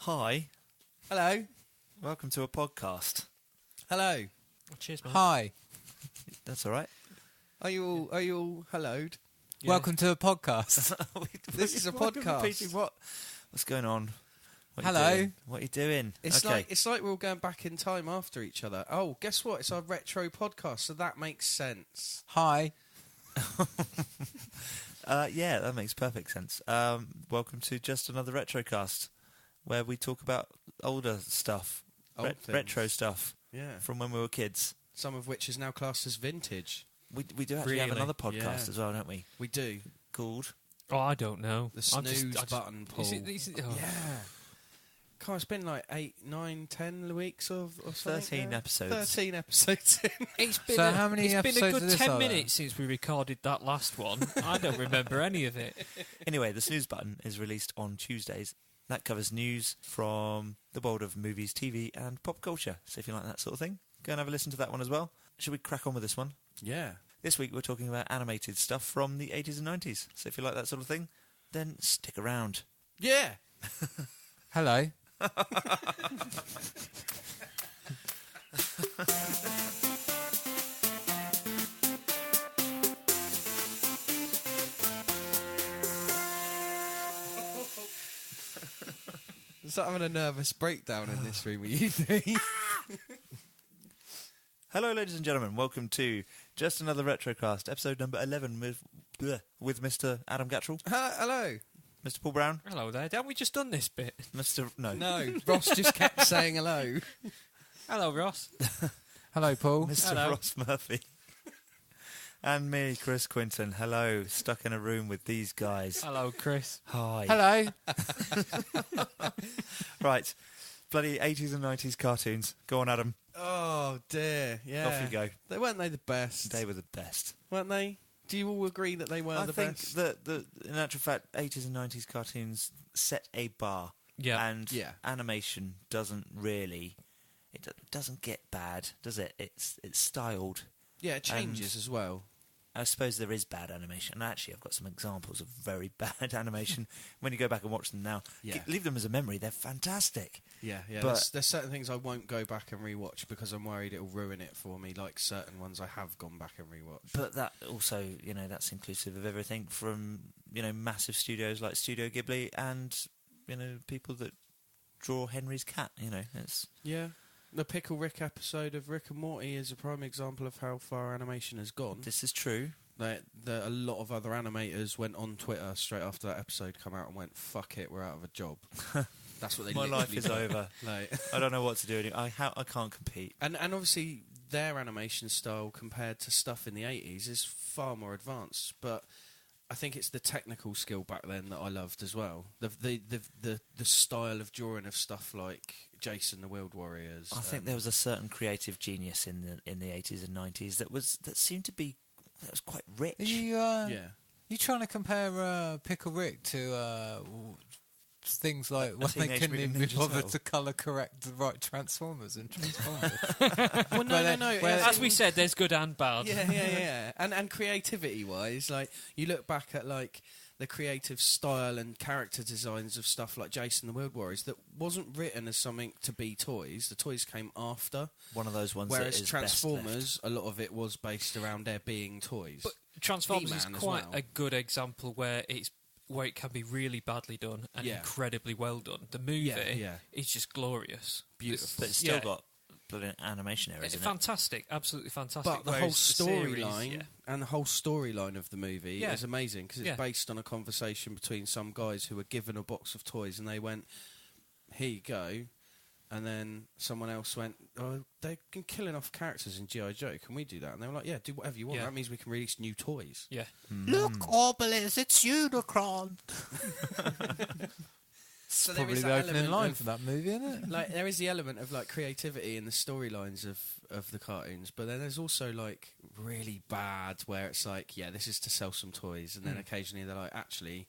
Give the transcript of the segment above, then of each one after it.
Hi. Hello. Welcome to a podcast. Hello. Oh, cheers, mate. Hi. That's all right. Are you all helloed? Yeah. Welcome to a podcast. This is a Why are we podcast. repeating What's going on? What are you Hello. doing? What are you doing? It's okay. like we're all going back in time after each other. Oh, guess what? It's our retro podcast, so that makes sense. Hi. Yeah, that makes perfect sense. Welcome to Just Another Retrocast, where we talk about older stuff, Old things. retro stuff Yeah. from when we were kids. Some of which is now classed as vintage. We do actually have Really? another podcast Yeah. as well, don't we? We do. Called Oh, I don't know. The snooze button pull. Oh. Yeah. God, it's been like 8, 9, 10 weeks or something. 13 now. episodes. 13 episodes in. It's been So how many it's been a episodes good of this 10 are there? minutes since we recorded that last one. I don't remember any of it. Anyway, the snooze button is released on Tuesdays. That covers news from the world of movies, TV, and pop culture. So if you like that sort of thing, go and have a listen to that one as well. Should we crack on with this one? Yeah. This week we're talking about animated stuff from the 80s and 90s. So if you like that sort of thing, then stick around. Yeah. Hello. It's like having a nervous breakdown in this room with you three. Hello, ladies and gentlemen. Welcome to Just Another Retrocast, episode number 11 with Mr. Adam Gattrell, Hello. Mr. Paul Brown, Hello there. Haven't we just done this bit? Mr. No, No, Ross just kept saying hello. Hello, Ross. Hello, Paul. Mr. Hello. Ross Murphy. And me, Chris Quinton. Hello, stuck in a room with these guys. Hello, Chris. Hi. Hello. Right, bloody 80s and 90s cartoons. Go on, Adam. Oh dear, yeah. Off you go. Weren't they the best? They were the best. Weren't they? Do you all agree that they were I the think best? that in actual fact, 80s and 90s cartoons set a bar. Yeah. And animation doesn't really... It doesn't get bad, does it? It's styled. Yeah, it changes as well. I suppose there is bad animation. And actually, I've got some examples of very bad animation. When you go back and watch them now, Yeah. leave them as a memory. They're fantastic. Yeah. But- There's certain things I won't go back and rewatch because I'm worried it'll ruin it for me, like certain ones I have gone back and rewatched. But that also, that's inclusive of everything from, massive studios like Studio Ghibli and, people that draw Henry's cat, It's... Yeah. The Pickle Rick episode of Rick and Morty is a prime example of how far animation has gone. This is true. A lot of other animators went on Twitter straight after that episode come out and went, "Fuck it, we're out of a job." That's what they. My literally life is did. over. Like, I don't know what to do anymore. I can't compete. and obviously their animation style compared to stuff in the 80s is far more advanced. But I think it's the technical skill back then that I loved as well. The style of drawing of stuff like Jason the World Warriors. I think there was a certain creative genius in the 80s and 90s that was quite rich. Are you, you trying to compare Pickle Rick to things like when they Teenage couldn't Mutant even be Ninja bothered Turtle. to colour correct the right Transformers and Transformers? Well, no. As we said, there's good and bad. Yeah. And creativity-wise, like you look back at like the creative style and character designs of stuff like Jason the World Warriors that wasn't written as something to be toys. The toys came after. One of those ones. Whereas that is Transformers, a lot of it was based around there being toys. But Transformers is He-Man as quite well. a good example where it can be really badly done and incredibly well done. The movie is just glorious. Beautiful. But it's still got brilliant animation errors It's in fantastic, absolutely fantastic. But the whole Whereas series, storyline and the whole storyline of the movie is amazing because it's Yeah. based on a conversation between some guys who were given a box of toys and they went, "Here you go," and then someone else went, "Oh, they're killing off characters in G.I. Joe. Can we do that?" And they were like, "Yeah, do whatever you want. Yeah. That means we can release new toys." Yeah. Look, Orbelis, it's Unicron. So there Probably is the that opening element line of- for that movie, isn't it? Like there is the element of like creativity in the storylines of the cartoons, but then there's also like really bad where it's like, yeah, this is to sell some toys, and then occasionally they're like, actually,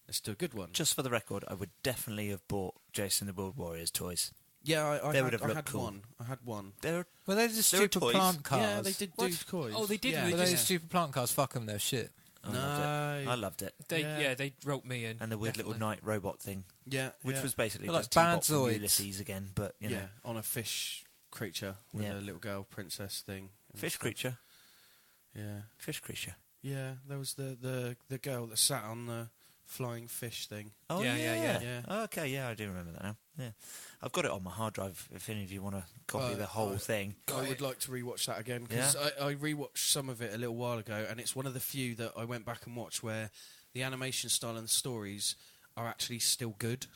let's do a good one. Just for the record, I would definitely have bought Jason the World Warriors toys. Yeah, I They had, would have I looked had cool. one. I had one. Well, they're just They were stupid toys. plant cars. Yeah, they did do What? toys. Oh, they did? Yeah, They But they're just- just stupid plant cars. Fuck them, they're shit. I loved it. They wrote me in. And the weird little night robot thing. Yeah. Which was basically like just T-Bot from Bandzoids. Ulysses again, but, you know. on a fish creature with a little girl princess thing. Fish creature? Yeah. Fish creature. Yeah, there was the girl that sat on the flying fish thing. Oh, yeah. Okay, yeah, I do remember that now. Yeah. I've got it on my hard drive if any of you want to copy the whole thing. I would like to rewatch that again, because I rewatched some of it a little while ago, and it's one of the few that I went back and watched where the animation style and the stories are actually still good.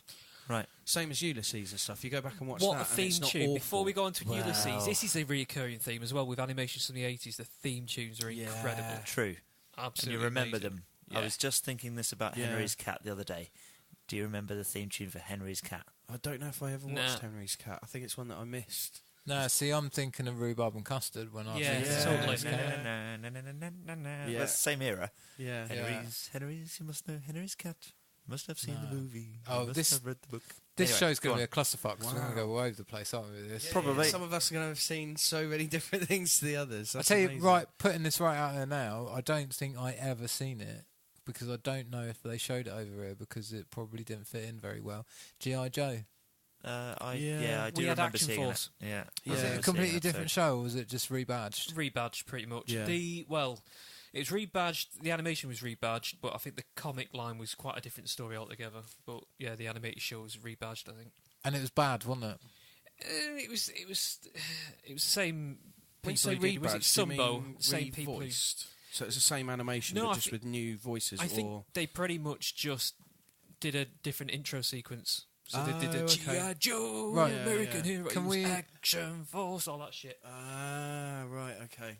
Right. Same as Ulysses and stuff. You go back and watch what that, a theme and it's not tune. awful. Before we go on to Wow. Ulysses, this is a reoccurring theme as well with animations from the 80s. The theme tunes are incredible. True. Absolutely. And you remember amazing. them. Yeah. I was just thinking this about Henry's Cat the other day. Do you remember the theme tune for Henry's Cat? I don't know if I ever watched Henry's Cat. I think it's one that I missed. No, see, I'm thinking of Rhubarb and Custard when I was totally. That's the same era. Yeah. Henry's, you must know Henry's Cat. Must have seen the movie. Oh, must have read the book. This Anyway, show's going go to be a clusterfuck because we're going to go all over the place, aren't we? With this? Probably. Some of us are going to have seen so many different things to the others. I That's tell you, amazing. right, putting this right out there now, I don't think I ever seen it because I don't know if they showed it over here because it probably didn't fit in very well. G.I. Joe. I do We had remember Action seeing Force. it. Yeah. Was it a completely different show or was it just rebadged? Rebadged, pretty much. Yeah. It was rebadged. The animation was rebadged, but I think the comic line was quite a different story altogether. But yeah, the animated show was rebadged, I think. And it was bad, wasn't it? It was the same. When you say people who did- was it rebadged, you Sunbow? mean Same people. who- revoiced? So it's the same animation, No, but I just thi- with new voices. I think or they pretty much just did a different intro sequence. So they did Oh, the okay. G.I. Joe, Right. American Hero, Can we- Action Force, all that shit. right, okay.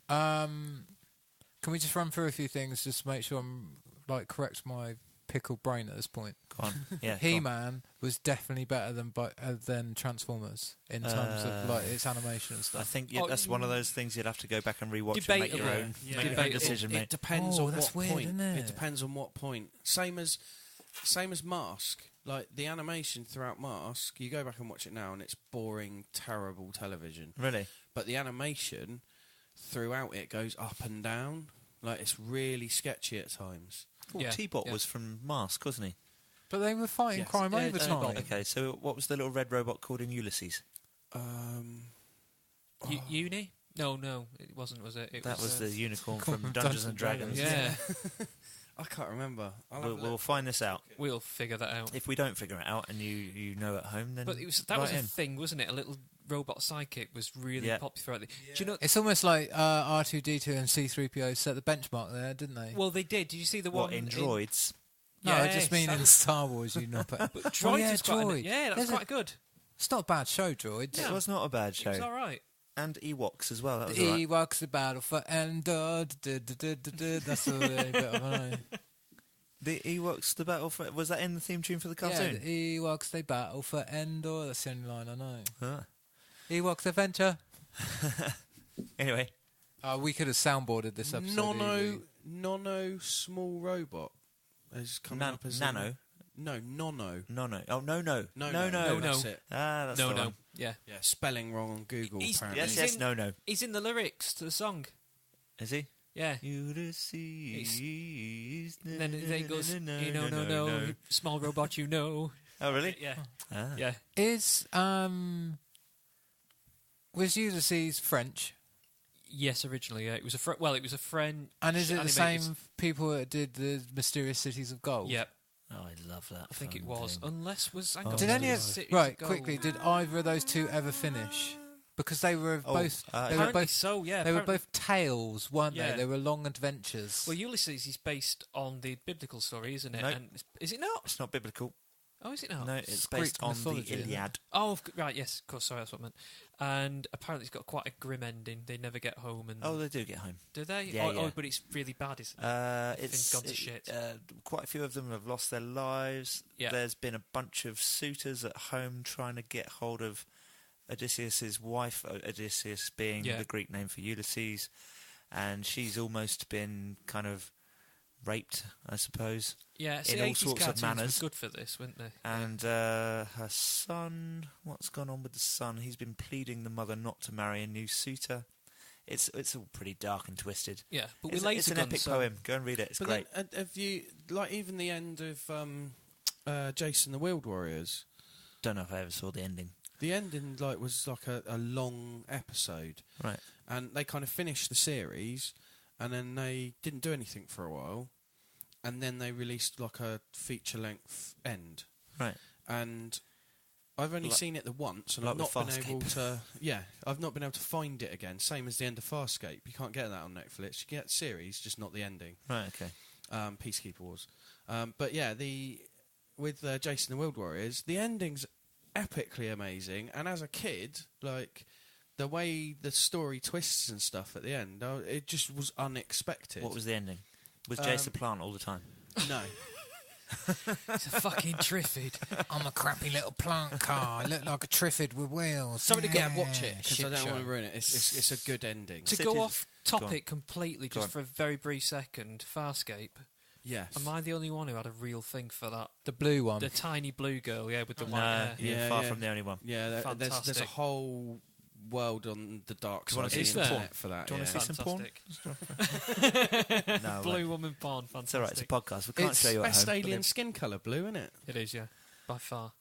Can we just run through a few things just to make sure I'm correct my pickled brain at this point? Go on. Yeah. go on. He-Man was definitely better than Transformers in terms of its animation and I stuff. think that's one of those things you'd have to go back and rewatch and make your Debatable. own, Yeah. make your own Debatable. decision, It mate. depends Oh, on that's what weird, point. isn't it? It depends on what point. Same as Mask. Like the animation throughout Mask, you go back and watch it now, and it's boring, terrible television. Really? But the animation throughout it goes up and down. Like it's really sketchy at times. Yeah, T-Bot yeah. was from Mask, wasn't he? But they were fighting Yes. crime Yeah, over T-Bot. time. Okay, so what was the little red robot called in Ulysses? Uni? No, it wasn't, was it? That was the unicorn From from Dungeons and Dragons. Yeah, I can't remember. We'll find this out. we'll figure that out. If we don't figure it out and you know at home, then But that was write a in. thing, wasn't it? A little robot psychic was really popular throughout the... Do you know... It's almost like R2-D2 and C-3PO set the benchmark there, didn't they? Well, they did. Did you see the one... What, in Droids? No, I Yes, just mean that in was- Star Wars, you know. But Droids was quite... Droid. Yeah, that's There's quite good. It's not a bad show, Droids. Yeah. It was not a bad It was show. all right. And Ewoks as well. That was The all right. Ewoks, the battle for Endor. That's a bit of an The Ewoks, the battle for... Was that in the theme tune for the Yeah, cartoon? the Ewoks, they battle for Endor. That's the only line I know. Ah. Ewoks Adventure. Anyway. We could have soundboarded this episode. easily. Nono small robot is coming up as Nano? Nono. Nono. Oh, no. No. That's it. Ah, that's the one. Yeah. Yeah, spelling wrong on Google. He's- apparently. Yes, He's yes, in- no. He's in the lyrics to the song. Is he? Yeah. Ulysses. And then it goes, no, small robot, you know. Oh, really? Yeah. Ah. Yeah. Was Ulysses French? Yes, originally, yeah. It was a friend. And is it the animated- same people that did the Mysterious Cities of Gold? Yep. Oh, I love that. I think it fucking was. thing. Unless was... hang Oh, on, Did any of Cities right of Gold. quickly? Did either of those two ever finish? Because they were both. They were Apparently both. so, yeah. They were apparently- both tales, weren't Yeah. they? They were long adventures. Well, Ulysses is based on the biblical story, isn't it? No. And is it not? It's not biblical. Oh, is it not? No, it's Greek based on the mythology, isn't it? Iliad. Oh, right, yes, of course, sorry, that's what I meant. And apparently it's got quite a grim ending. They never get home. And Oh, they do get home. do they? Yeah, oh, yeah. oh, but it's really bad, isn't it? It's gone to shit. Quite a few of them have lost their lives. Yeah. There's been a bunch of suitors at home trying to get hold of Odysseus's wife, Odysseus being Yeah. the Greek name for Ulysses, and she's almost been kind of raped, I suppose. Yeah, in all 80s sorts of cartoons manners. were good for this, weren't they? And her son, what's gone on with the son? He's been pleading the mother not to marry a new suitor. It's all pretty dark and twisted. Yeah, but It's, with laser it's an guns, epic poem. Go and read it. It's But great. then, have you like even the end of Jason the Wild Warriors? Don't know if I ever saw the ending. The ending was like a long episode, Right. and they kind of finished the series, and then they didn't do anything for a while, and then they released like a feature length end. Right. And I've only seen it the once, and like I've not with been able Farscape. to. Yeah, I've not been able to find it again. Same as the end of Farscape. You can't get that on Netflix. You can get the series, just not the ending. Right. Okay. Peacekeeper Wars. But yeah, with Jason the Wild Warriors, the ending's epically amazing. And as a kid, like the way the story twists and stuff at the end, it just was unexpected. What was the ending? Was Jace a plant all the time? No. it's a fucking triffid. I'm a crappy little plant car. I look like a triffid with wheels. Somebody go and watch it, because Shit I don't show. want to ruin it. It's a good ending. To Cities- go off Go on. topic completely, Go just for a very brief second, Farscape. Yes. Am I the only one who had a real thing for that? The blue one. The tiny blue girl, yeah, with the white No, hair. you're Yeah, far yeah. from the only one. Yeah, there's a Fantastic. whole world on the dark Do you wanna side of see the some internet for that. Do you wanna yeah. see some porn? Fantastic. No, Blue right. woman porn, fantastic. It's all right. It's a podcast. We can't It's show you at best home. but alien skin colour blue, isn't it? It is, yeah, by far.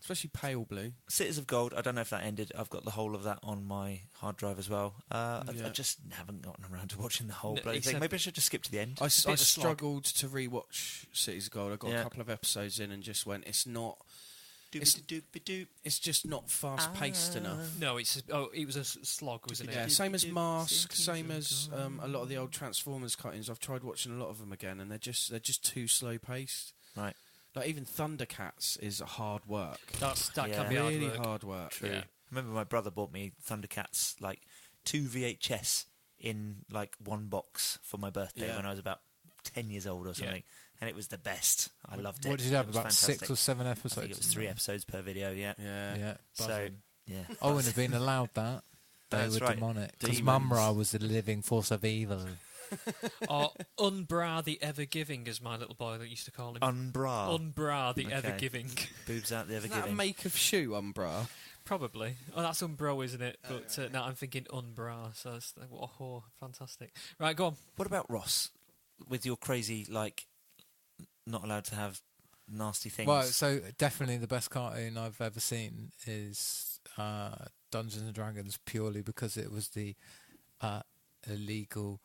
Especially pale blue. Cities of Gold. I don't know if that ended. I've got the whole of that on my hard drive as well. I Yeah. just haven't gotten around to watching the whole No, bloody thing. except- Maybe I should just skip to the end. I bit of a slog. struggled to rewatch Cities of Gold. I got Yeah. a couple of episodes in and just went, it's Doop-a-doop-a-doop. it's just not fast paced enough. No, it was a slog, wasn't it? Yeah, same as Mask, Cities same of as a lot of the old Transformers cuttings. I've tried watching a lot of them again, and they're just too slow paced. Right. Like even Thundercats is hard work. That Yeah. can be hard Really work. hard work. True. Yeah. I remember my brother bought me Thundercats, like 2 VHS in like one box for my birthday Yeah. when I was about 10 years old or something. And it was the best. I loved it. What did you have? It was About fantastic. 6 or 7 I episodes? think it was 3 episodes per video, yeah. Yeah. Yeah. So, buzzing. yeah. I wouldn't have been allowed that. They That's were right. demonic. Because Demons. Mumra was the living force of evil. Or Unbra the Ever Giving, as my little boy that used to call him. Unbra. Unbra the Okay. Ever Giving. Boobs out the ever Isn't that a giving. make of shoe, Umbra? Probably. Oh, that's Umbro, isn't it? But now I'm thinking Unbra, so it's, what a whore. Fantastic. Right, go on. What about Ross? With your crazy, like, not allowed to have nasty things. Well, so definitely the best cartoon I've ever seen is Dungeons and Dragons, purely because it was the illegal.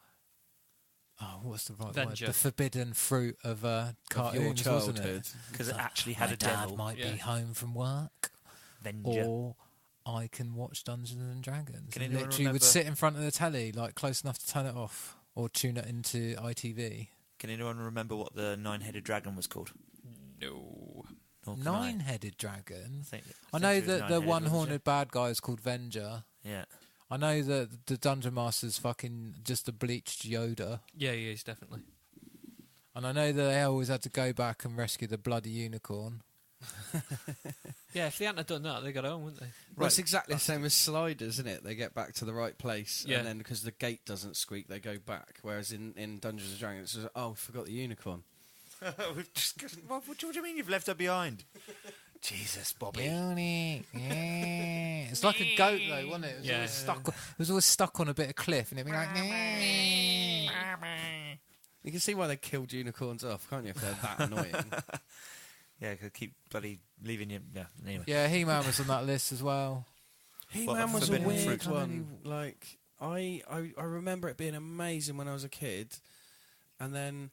Oh, what's the right Venture. word? The forbidden fruit of cartoons, wasn't it? Because it actually had My a dad devil. might Yeah. be home from work, Venger. or I can watch Dungeons and Dragons. Can And anyone literally would remember- sit in front of the telly, like close enough to turn it off, or tune it into ITV. Can anyone remember what the 9-headed dragon was called? No. Nor can I. 9-headed dragon. I I know think it was that the 9-headed, one-horned bad guy is called Venger. Yeah. I know that the Dungeon Master's fucking just a bleached Yoda. Yeah, he is, definitely. And I know that they always had to go back and rescue the bloody unicorn. Yeah, if they hadn't have done that, they got home, wouldn't they? Well, it's exactly the same as sliders, isn't it? They get back to the right place, Yeah. and then because the gate doesn't squeak, they go back. Whereas in Dungeons and Dragons, it's just, oh, we forgot the unicorn. what do you mean you've left her behind? Jesus, Bobby. Unique, yeah. It's like a goat though, wasn't it? It was, Yeah. always stuck, it was always stuck on a bit of cliff, and it'd be like. You can see why they killed unicorns off, can't you? If they're that annoying. Yeah, could keep bloody leaving you. Yeah, anyway. Yeah, He-Man was on that list as well. He-Man was a forbidden weird fruit. one. Like I remember it being amazing when I was a kid, and then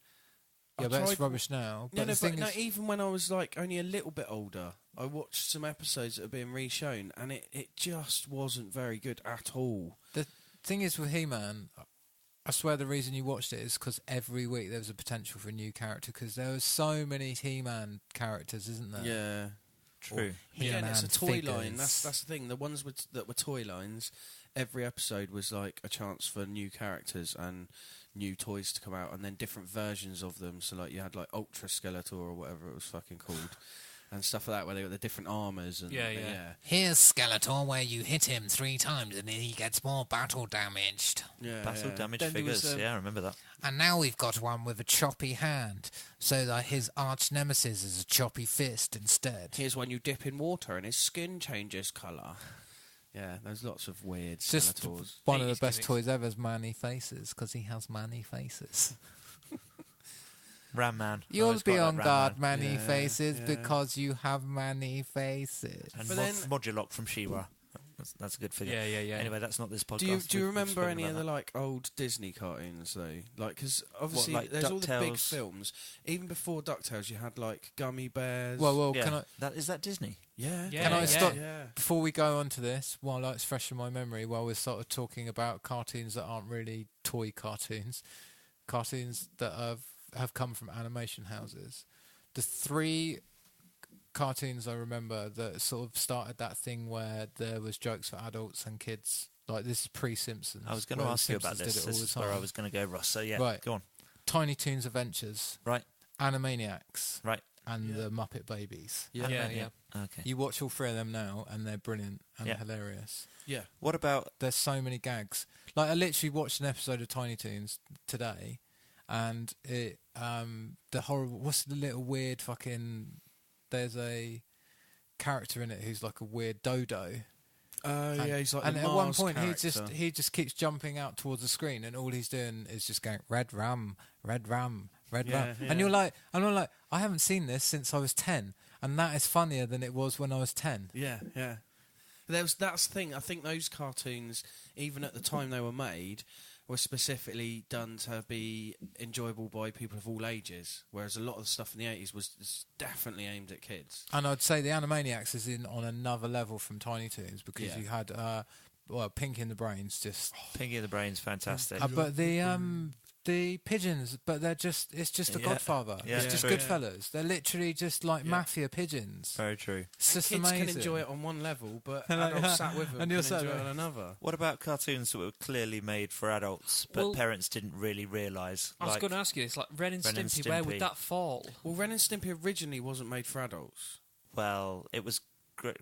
Yeah, I but it's tried- rubbish now. But No, the no, thing but no, is, even when I was like only a little bit older, I watched some episodes that are being re-shown, and it just wasn't very good at all. the thing is with He-Man, I swear the reason you watched it is because every week there was a potential for a new character, because there were so many He-Man characters, isn't there? Yeah. True. Again, it's a toy figures. line. That's the thing. The ones that were toy lines, every episode was like a chance for new characters and new toys to come out, and then different versions of them. So like you had like Ultra Skeletor or whatever it was fucking called, and stuff like that, where they got the different armors and Yeah. Here's Skeletor, where you hit him 3 times and he gets more battle damaged. Battle damage Then there was, figures. Yeah, I remember that. And now we've got one with a choppy hand, so that his arch nemesis is a choppy fist instead. Here's when you dip in water and his skin changes colour. Yeah, there's lots of weird Just Skeletors. one of the 80s best gimmicks. toys ever is Manny Faces, because he has Manny Faces. Ram Man. You'll Always be got on that Ram guard, Man. Manny Yeah, Faces, yeah. because you have Manny Faces. And But then- Modulock from She-Ra. That's a good figure. Yeah. Anyway, that's not this podcast. Do you We've remember spoken any about of the that. like old Disney cartoons though? Like, because obviously like there's all the big DuckTales? films. Even before DuckTales, you had like Gummy Bears. Well, Yeah, can I, is that Disney? yeah. Yeah, Can I yeah. stop- Yeah. before we go on to this, while it's fresh in my memory, while we're sort of talking about cartoons that aren't really toy cartoons that have come from animation houses, the 3 cartoons I remember that sort of started that thing where there was jokes for adults and kids. Like, this is pre-Simpsons. I was going to where ask you about Simpsons this. did it all This is the where I time. was going to go, Ross. So, yeah, Right. go on. Tiny Toons Adventures, Right, Animaniacs, right. and Yeah. the Muppet Babies. Yeah. Yeah. Okay. You watch all 3 of them now, and they're brilliant and Yeah. hilarious. Yeah. What about... There's so many gags. Like, I literally watched an episode of Tiny Toons today, and it the horrible. What's the little weird fucking? There's a character in it who's like a weird dodo. Yeah, he's like and the at one Mars point character. he just keeps jumping out towards the screen, and all he's doing is just going red ram, red ram, red Yeah, ram. yeah. And you're like, and I'm like, I haven't seen this since I was 10, and that is funnier than it was when I was 10. Yeah. That's the thing. I think those cartoons, even at the time they were made, were specifically done to be enjoyable by people of all ages. Whereas a lot of the stuff in the 80s was definitely aimed at kids. And I'd say the Animaniacs is in on another level from Tiny Toons, because Yeah. you had Pinky and the Brains just. Pinky and the Brain's fantastic. But the pigeons, but it's just a Yeah. Godfather. Yeah, it's just true. Goodfellas. They're literally just like Yeah. mafia pigeons. Very true. It's And just kids amazing. can enjoy it on one level, but And like, adults sat with them and and you're can sat enjoy it there. on another. What about cartoons that were clearly made for adults, but Well- parents didn't really realise? I was Like, going to ask you this, like Ren and Ren and Stimpy, where Stimpy. would that fall? Well, Ren and Stimpy originally wasn't made for adults. well, it was grotesque,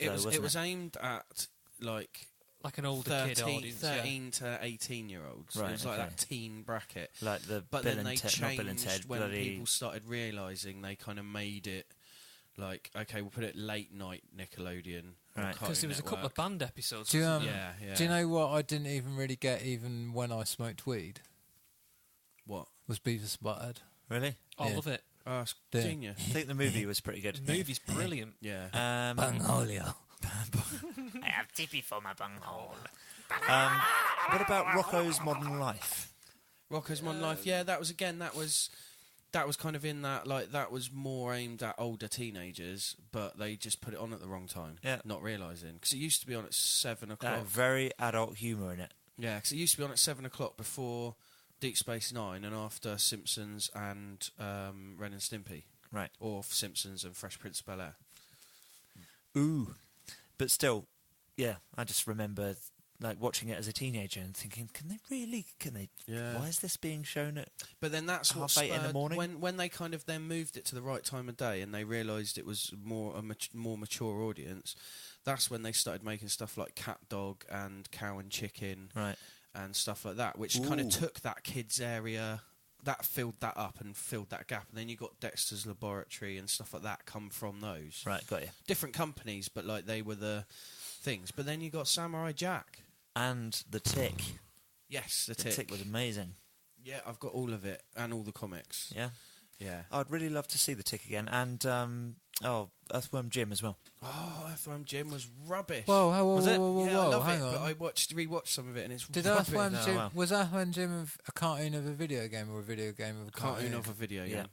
It though, was wasn't aimed at like Like an older kid 13, audience. 13 to 18-year-olds. Right, It was like okay. that teen bracket. Like the But Bill then and they Ted, not Bill and changed Ted, when bloody... people started realising. They kind of made it like, okay, we'll put it late night Nickelodeon. or Right. Because Cartoon there was a couple of Network. band episodes. Do you, wasn't there? Yeah. Do you know what I didn't even really get even when I smoked weed? What? Was Beavis and Butthead. Really? I Yeah. love it. Oh, it's Yeah. genius. I think the movie was pretty good. The movie's brilliant. Yeah. Bungholio. I have tippy for my bunghole. What about Rocco's Modern Life? Rocco's Modern Life. Yeah, that was kind of in that, like, that was more aimed at older teenagers, but they just put it on at the wrong time. Yeah. Not realising. Because it used to be on at 7 o'clock. Very adult humour in it. Yeah, because it used to be on at 7 o'clock before Deep Space Nine and after Simpsons and Ren and Stimpy. Right. Or Simpsons and Fresh Prince of Bel-Air. Ooh. But still, yeah, I just remember like watching it as a teenager and thinking, can they, Yeah. why is this being shown at... But then that's what 8:30 in the spurred- morning? when they kind of then moved it to the right time of day and they realised it was more mature audience. That's when they started making stuff like Cat Dog and Cow and Chicken Right. and stuff like that, which kind of Ooh. took that kids area, that filled that up and filled that gap. And then you got Dexter's Laboratory and stuff like that come from those. Right, got you. Different companies, but like they were the things. But then you got Samurai Jack. And The Tick. Yes, the The Tick was amazing. Yeah, I've got all of it and all the comics. Yeah. Yeah. I'd really love to see The Tick again. And, Earthworm Jim as well. Oh, Earthworm Jim was rubbish. Whoa, Was it? whoa, Yeah, I love hang it, on. but I rewatched some of it and it's Did rubbish. Earthworm Oh, Jim wow. was Earthworm Jim a cartoon of a video game or a video game of a Cartoon of a video Yeah. game.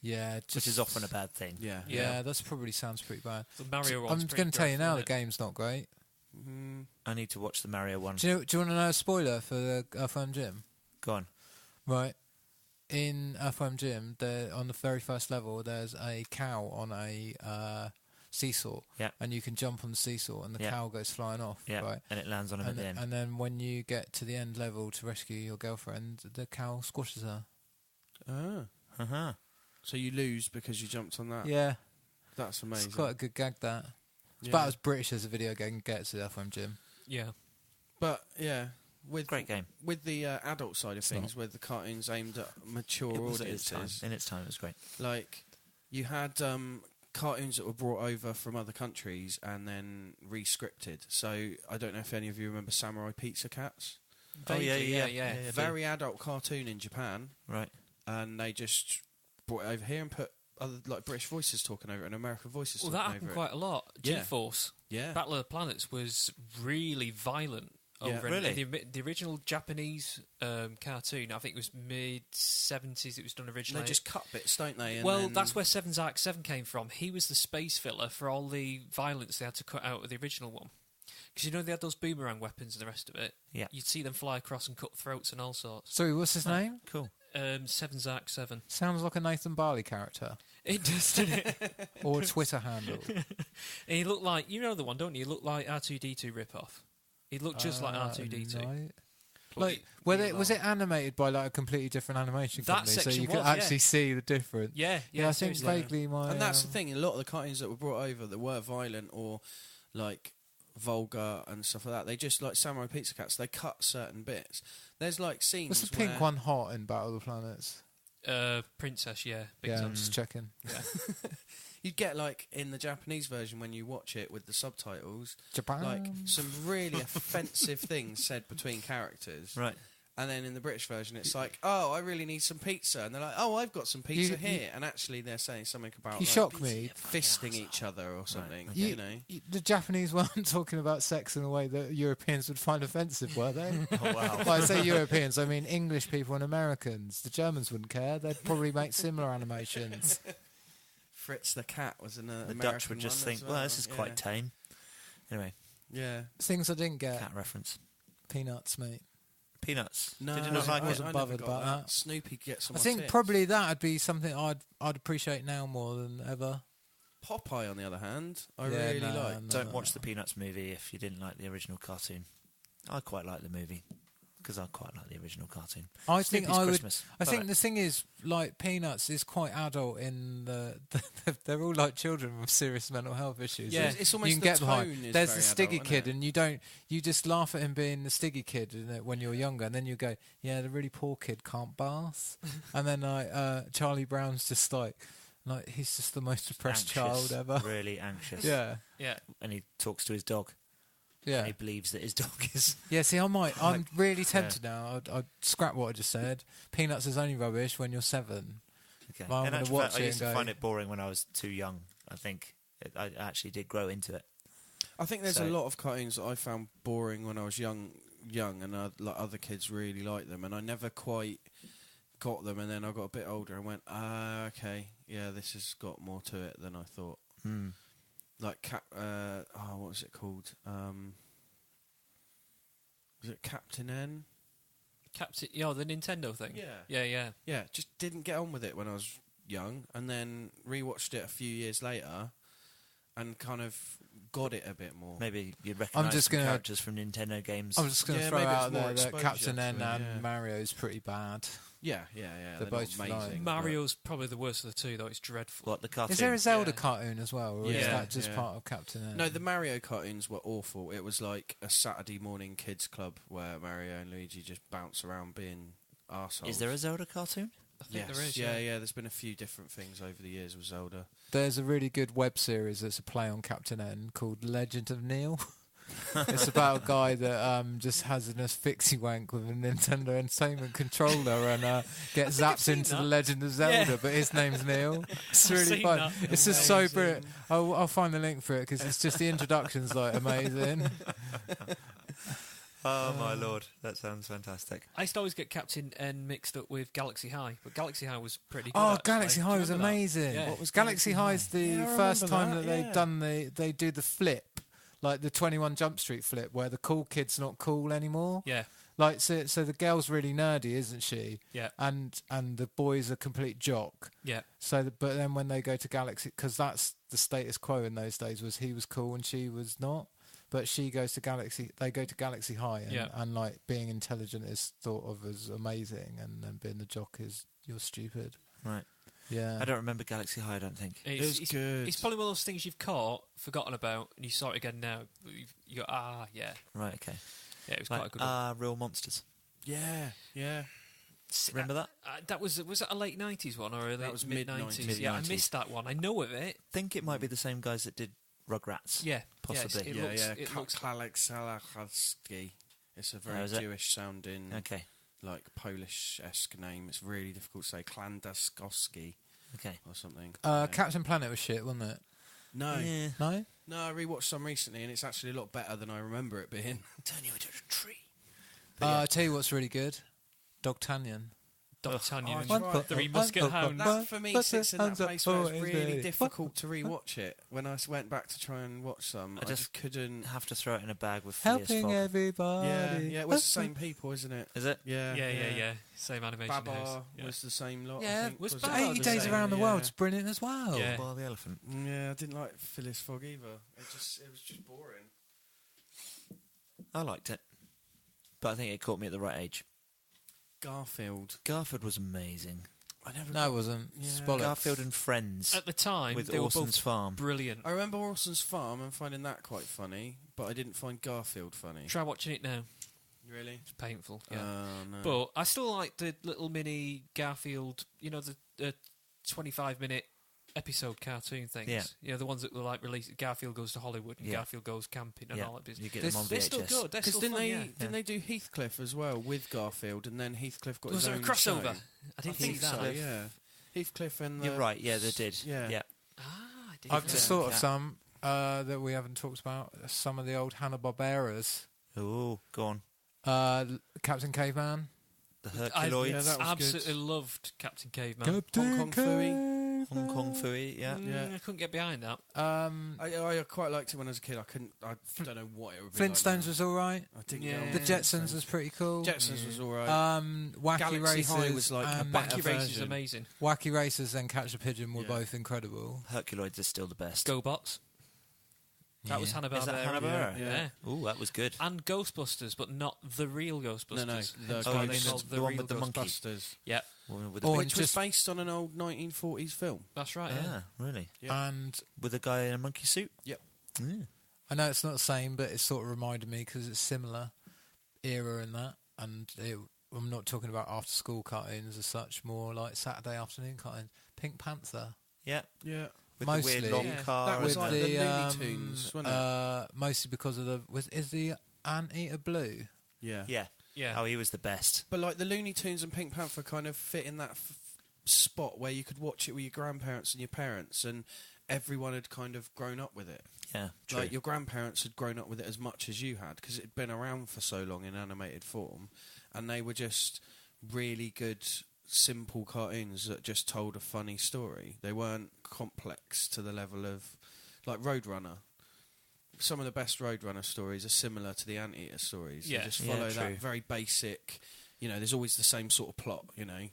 Yeah, Which is often a bad thing. Yeah. Yeah, that's probably sounds pretty bad. The Mario I'm one's going pretty to tell you now, the dreadful, game's not great. Mm, I need to watch the Mario one. Do you want to know a spoiler for the Earthworm Jim? Go on. Right. In Earthworm Jim, on the very first level, there's a cow on a seesaw. Yeah. And you can jump on the seesaw, and the Yeah. cow goes flying off. Yeah. Right. And it lands on him at the end. And then when you get to the end level to rescue your girlfriend, the cow squashes her. Uh-huh. So you lose because you jumped on that. Yeah. That's amazing. It's quite a good gag, that. It's Yeah. about as British as a video game gets, the Earthworm Jim. Yeah. But yeah, with Great game. with the adult side of things, with the cartoons aimed at mature It was at its time. audiences, In its time, it was great. like you had cartoons that were brought over from other countries and then re-scripted. So I don't know if any of you remember Samurai Pizza Cats. Yeah. Very adult cartoon in Japan, Right. and they just brought it over here and put other like British voices talking over it and American voices Well, talking that over happened it. quite a lot. Yeah. G-Force, Yeah, Battle of the Planets was really violent. Yeah. Over Really? the original Japanese cartoon, I think it was mid-70s. It was done originally. they just cut bits, don't they? And Well, then- that's where Seven's Arc 7 came from. He was the space filler for all the violence they had to cut out of the original one. Because they had those boomerang weapons and the rest of it. Yeah. You'd see them fly across and cut throats and all sorts. Sorry, what's his name? Cool. Seven's Arc 7. Sounds like a Nathan Barley character. It does, doesn't it? Or a Twitter handle. And he looked like, you know the one, don't you? He looked like R2-D2 rip-off. He looked just like R2-D2. No. But Like, was it animated by like a completely different animation That company, so section you could was, actually yeah. see the difference? Yeah, Yeah, I think seriously. vaguely my. And that's the thing. A lot of the cartoons that were brought over that were violent or like vulgar and stuff like that, they just like Samurai Pizza Cats. They cut certain bits. There's like scenes. Was the pink where- one hot in Battle of the Planets? Princess, yeah. Big Yeah, time. I'm just checking. You'd get like in the Japanese version when you watch it with the subtitles, Japan. like some really offensive things said between characters. Right. And then in the British version, it's like, oh, I really need some pizza. And they're like, oh, I've got some pizza here. And actually, they're saying something about You like, shock me. fisting each other or something. okay. You know? The Japanese weren't talking about sex in a way that Europeans would find offensive, were they? Oh, wow. Well, I say Europeans, I mean English people and Americans. The Germans wouldn't care. They'd probably make similar animations. Fritz the cat was an The American Dutch would just one think, as well, this is yeah. quite tame. Anyway, Yeah. Things I didn't get. cat reference. Peanuts, mate. Peanuts. No, Did you not like I it? wasn't never bothered got about that. Snoopy gets some I more think tits. probably that'd be something I'd appreciate now more than ever. Popeye, on the other hand, I Yeah, really no, like. no. Don't watch the Peanuts movie if you didn't like the original cartoon. I quite like the movie because I quite like the original cartoon. I think Snoopy's I would. Christmas. I Love think it. the thing is, like Peanuts is quite adult in they're all like children with serious mental health issues. Yeah. It's almost you can the get tone behind. is There's very the Stiggy adult, kid, isn't and you just laugh at him being the Stiggy kid when you're younger, and then you go, yeah, the really poor kid can't bath, and then like Charlie Brown's just like he's just the most depressed Anxious, child ever. Really anxious. Yeah, Yeah. And he talks to his dog. yeah. And he believes that his dog is. Yeah, see, I'm really tempted now. I'd scrap what I just said. Peanuts is only rubbish when you're 7. Okay. Well, I'm In gonna actual watch fact, I it used and to go- find it boring when I was too young. I think I actually did grow into it. I think there's So- a lot of cartoons that I found boring when I was young, and like other kids really liked them, and I never quite got them. And then I got a bit older and went, okay, yeah, this has got more to it than I thought. Hmm. Like what was it called? Was it Captain N? Captain, the Nintendo thing. Yeah. Yeah. Yeah, just didn't get on with it when I was young, and then rewatched it a few years later, and kind of got it a bit more. Maybe you'd recognise just some gonna- characters from Nintendo games. I'm just going to Yeah, throw maybe it's out more there that exposure Captain to N it, and yeah. Mario's pretty bad. Yeah. They're They're both not like- amazing. Mario's probably the worst of the two, though. It's dreadful. What, the cartoon? Is there a Zelda Yeah. cartoon as well, or is Yeah, that just yeah. part of Captain N? but- No, the Mario cartoons were awful. It was like a Saturday morning kids club where Mario and Luigi just bounce around being arseholes. Is there a Zelda cartoon? I think Yes. there is. Yeah. There's been a few different things over the years with Zelda. There's a really good web series that's a play on Captain N called Legend of Neil. It's about a guy that just has an asphyxie wank with a Nintendo Entertainment controller and gets zapped seen into that. The Legend of Zelda, Yeah. but his name's Neil. It's I've really seen fun. that. It's just so Amazing. brilliant. I'll find the link for it because it's just the introduction's like amazing. Oh my lord, that sounds fantastic. I used to always get Captain N mixed up with Galaxy High, but Galaxy High was pretty good. Oh, actually. Galaxy Do High you was remember that? amazing. Yeah. What was Galaxy Galaxy High's the Yeah, I first remember time that, that yeah. they've done they do the flip, like the 21 Jump Street flip, where the cool kid's not cool anymore. Yeah, Like so the girl's really nerdy, isn't she? yeah, And the boy's a complete jock. yeah. So, but then when they go to Galaxy, because that's the status quo in those days, was he was cool and she was not. But she goes to Galaxy. They go to Galaxy High, and, Yeah. and like being intelligent is thought of as amazing, and then being the jock is you're stupid. Right. Yeah. I don't remember Galaxy High, I don't think. It's good. It's probably one of those things you've caught, forgotten about, and you saw it again now. You go, yeah. Right, okay. Yeah, it was Like, quite a good one. Real Monsters. Yeah. Remember that? That was that a late 90s one or That was mid 90s? mid-nineties. Yeah, I Mid-nineties. missed that one. I know of it. I think it might be the same guys that did Rugrats. Yeah, Possibly. It yeah, looks, yeah. It looks Kaleksalachowski. It's a very is it? Jewish sounding, Okay. like Polish-esque name. It's really difficult to say. Klandaskowski Okay. or something. Captain Planet was shit, wasn't it? No. Yeah. No? No, I rewatched some recently, and it's actually a lot better than I remember it being. Turn you into a tree. I tell you what's really good. Dogtanian. D'Artagnan Oh, and right. Three Musket Hounds. That for me sits in that place where it's really difficult to rewatch it. When I went back to try and watch some, I just couldn't. Have to throw it in a bag with Phileas Helping Fogg. everybody. Yeah, it was the same people, isn't it? Is it? Yeah, Yeah. Same animation house. Babar Yeah. was the same lot. I Yeah, think, was it? Babar 80 the Days same? Around the Yeah. World's brilliant as well. Yeah. Bar the Elephant. Yeah, I didn't like Phileas Fogg either. It was just boring. I liked it. But I think it caught me at the right age. Garfield. Garfield was amazing. I never. No, it wasn't. Yeah. Bollocks. Garfield and Friends At the time, with they were Orson's both Farm. brilliant. I remember Orson's Farm and finding that quite funny, but I didn't find Garfield funny. Try watching it now. Really? It's painful. Yeah. No. But I still like the little mini Garfield, the 25-minute episode cartoon things. Yeah. You know, the ones that were like released. Garfield goes to Hollywood and Yeah. Garfield goes camping and Yeah. all that business. You get This- them on They're VHS. still good. They're Because still didn't fun, they yeah. didn't they do Heathcliff as well with Garfield, and then Heathcliff got Was his there a own crossover? show? I didn't I think see that. so. Yeah, Heathcliff and You're right, yeah, they did. Yeah. I didn't I've know. just Yeah. thought of some that we haven't talked about. Some of the old Hanna-Barberas. Oh, go on. Captain Caveman. The I Herculoids. Yeah, that was absolutely loved Captain Caveman. Captain Hong Kong Phooey. Hong Kong Phooey, yeah. Yeah. I couldn't get behind that. I quite liked it when I was a kid. I don't know what it would be like Flintstones now. was all right. I didn't Yeah. get The on Jetsons was pretty cool. Jetsons was all right. Wacky Galaxy Races High was like a and better Wacky Race is version. amazing. Wacky Races and Catch a Pigeon were Yeah. both incredible. Herculoids is still the best. GoBots. That was Yeah. Hanna-Barbera. Is that Hanna-Barbera? Yeah. Ooh, that was good. And Ghostbusters, but not the real Ghostbusters. No, the Hence Oh, why you they mean called the one real with the monkey? Ghostbusters, Yeah, With Oh, the and which was just based on an old 1940s film. that's right. Yeah. really? Yeah. and With a guy in a monkey suit? Yep. Yeah. I know it's not the same, but it sort of reminded me because it's similar era and that. And I'm not talking about after school cartoons as such, more like Saturday afternoon cartoons. Pink Panther. Yeah. Yeah. With Mostly. the weird long Yeah. car. That was and like the- the Looney Tunes, wasn't it? Mostly because of is the Anteater blue? Yeah. yeah. Yeah. Oh, he was the best. But like the Looney Tunes and Pink Panther kind of fit in that spot where you could watch it with your grandparents and your parents, and everyone had kind of grown up with it. Yeah, true. Like your grandparents had grown up with it as much as you had because it had been around for so long in animated form, and they were just really good, simple cartoons that just told a funny story. They weren't complex to the level of like Roadrunner. Some of the best Roadrunner stories are similar to the Anteater stories. Yeah. They just Yeah, follow true. that very basic. You know, there's always the same sort of plot. You know.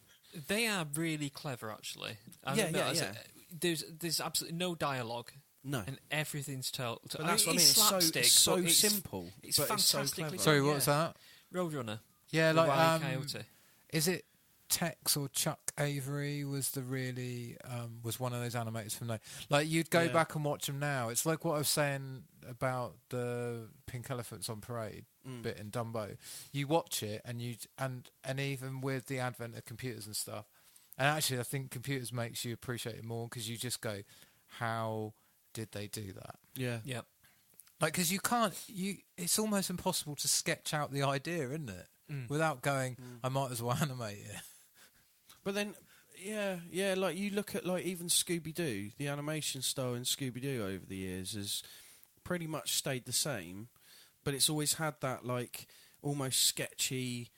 They are really clever, actually. Yeah. There's absolutely no dialogue, No. and everything's told. But that's what I mean. It's slapstick, It's so but it's simple. it's but it's so fantastically clever. Sorry, Yeah. what was that? Roadrunner. Yeah, the like Wile E. Coyote. is it Tex or Chuck Avery was the really was one of those animators from there. Like you'd go Yeah. back and watch them now. It's like what I was saying about the Pink Elephants on Parade bit in Dumbo. You watch it and and even with the advent of computers and stuff. And actually, I think computers makes you appreciate it more because you just go, how did they do that? Yeah. Yep. Like, because you can't, it's almost impossible to sketch out the idea, isn't it? Without going, I might as well animate it. But then, yeah, like you look at like even Scooby-Doo, the animation style in Scooby-Doo over the years has pretty much stayed the same, but it's always had that like almost sketchy,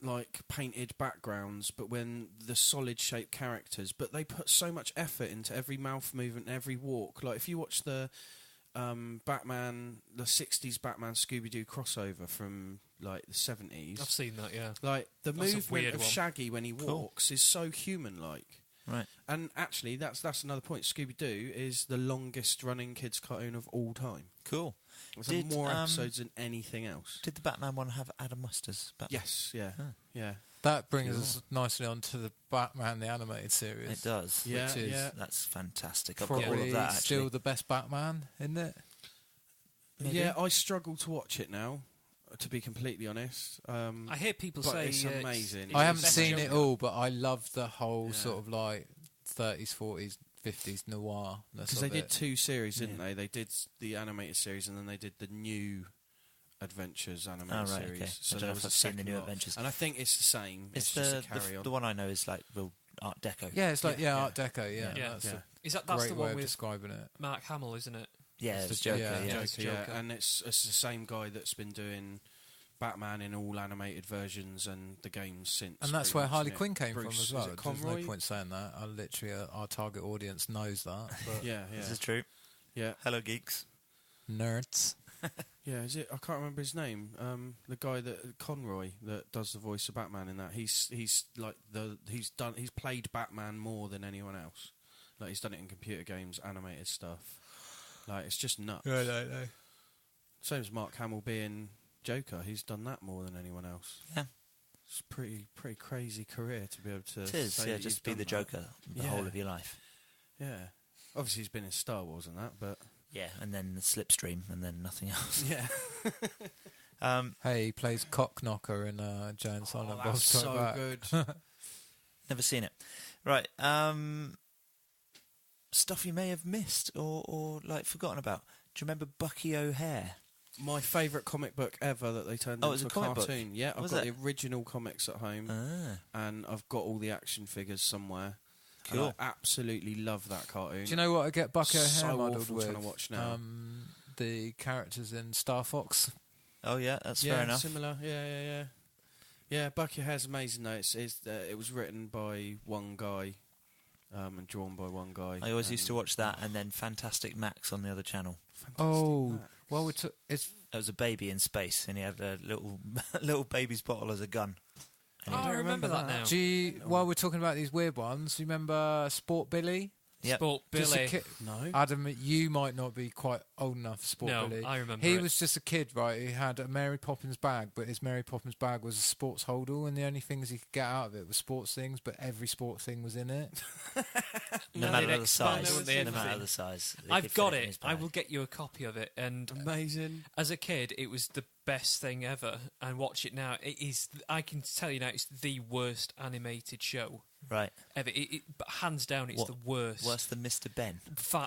like painted backgrounds, but when the solid shaped characters, but they put so much effort into every mouth movement, every walk. Like if you watch the Batman, the 60s Batman Scooby-Doo crossover from like the 70s. I've seen that, yeah. Like the That's a movement weird of one. Shaggy when he walks is so human-like. Right. And actually, that's another point. Scooby-Doo is the longest-running kids' cartoon of all time. Cool. It's Did, more episodes than anything else. Did the Batman one have Adam West's Batman? Yes, yeah, yeah. That brings us nicely on to the Batman, the animated series. It does. Yeah, Which is yeah. That's fantastic. I've got all Probably of that, actually. still the best Batman, isn't it? Maybe. Yeah, I struggle to watch it now. to be completely honest. I hear people but say it's amazing. it's I the haven't best seen it Joker. all, but I love the whole Yeah. sort of like 30s, 40s, 50s noir. Because they did 2 series, didn't they? They did the animated series, and then they did the new Adventures animated series. Okay. So I don't there know was if a I've seen the second new lot. Adventures. And I think it's the same. It's just a carry on. the one I know is like real Art Deco. Yeah, it's like Yeah, Art Deco. Yeah, Yeah. that's Yeah. Is that's a great the way one of with describing it. Mark Hamill, isn't it? Yeah, It's it's the Joker. Joker, Yeah. it's Joker, Joker. yeah. And it's the same guy that's been doing Batman in all animated versions and the games since. And that's pretty where much, Harley isn't it? Quinn came Bruce, from as is well. it There's Conroy? no point saying that. I literally, our target audience knows that. But Yeah, This yeah, is true. yeah, Hello, geeks. nerds. yeah. Is it? I can't remember his name. The guy that Conroy that does the voice of Batman in that. He's like he's played Batman more than anyone else. Like he's done it in computer games, animated stuff. Like it's just nuts. no. Same as Mark Hamill being Joker. He's done that more than anyone else. Yeah. It's a pretty crazy career to be able to. It is. say Yeah, that just you've be done the that. Joker the Yeah. whole of your life. Yeah. Obviously, he's been in Star Wars and that, but Yeah, and then the Slipstream, and then nothing else. yeah. Hey, he plays Cockknocker in Jay and Silent that's Bob Strike so Back. good. Never seen it. Right. Stuff you may have missed or like forgotten about. Do you remember Bucky O'Hare? My favourite comic book ever that they turned Oh, it was into a comic book? cartoon. Yeah, I've Was got it? the original comics at home, and I've got all the action figures somewhere. And Cool. I absolutely love that cartoon. Do you know what I get Bucky O'Hare So modelled awful with? trying to watch now. The characters in Star Fox. Oh yeah, that's yeah, fair enough. similar. Yeah. Yeah, Bucky O'Hare's amazing though. It was written by one guy, and drawn by one guy. I always used to and- watch that, and then Fantastic Max on the other channel. Fantastic Oh, Max. well, it's There was a baby in space, and he had a little little baby's bottle as a gun. And Oh, he- I remember that now. Do you, while we're talking about these weird ones, you remember Sport Billy? Yep. Sport Just a Billy. kid- No. Adam, you might not be quite old enough for Sport No, Billy. I remember He it. was just a kid, right? He had a Mary Poppins bag, but his Mary Poppins bag was a sports holdall, and the only things he could get out of it was sports things, but every sport thing was in it. no No, matter they'd the expand size, it, wouldn't no they? matter the size. they I've could got fit in it. his I bag. will get you a copy of it. And Amazing. as a kid, it was the best thing ever. And watch it now. It is. I can tell you now, it's the worst animated show Right. ever. But hands down, it's What? the worst. Worse than Mr. Ben.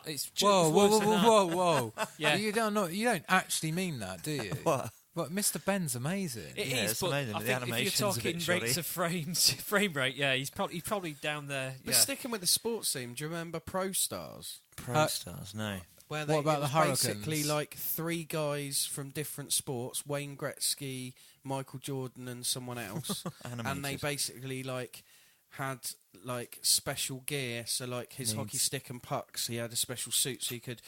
It's Whoa, worse whoa, than whoa, that. whoa, whoa! Yeah. You don't actually mean that, do you? What? But Mr. Ben's amazing. It Yeah, is, it's but amazing, I but the think if animation's you're a bit talking shoddy. rates of frame rate, yeah, he's probably down there. But Yeah. sticking with the sports theme, do you remember Pro Stars? Pro Stars, no. Where What about it was the Hurricanes? basically like 3 guys from different sports, Wayne Gretzky, Michael Jordan and someone else. And they Animated. basically like had like special gear, so like his hockey Needs. stick and pucks, he had a special suit so he could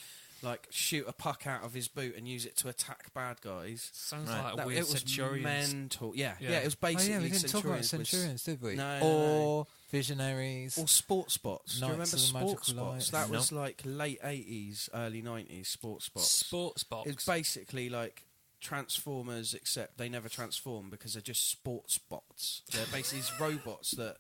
like shoot a puck out of his boot and use it to attack bad guys. Sounds Right. like a That- weird it was Centurions. mental. Yeah, Yeah. yeah, it was Oh basically yeah, we didn't talk about Centurions was- Centurions, did we? No, or Visionaries. Or Sport Spots. Do you Knights remember of the Sport Magical Light? Spots? That was like late 80s, early 90s Sport Spots. Sports box. It's basically like Transformers, except they never transform because they're just sports bots. They're basically these robots that,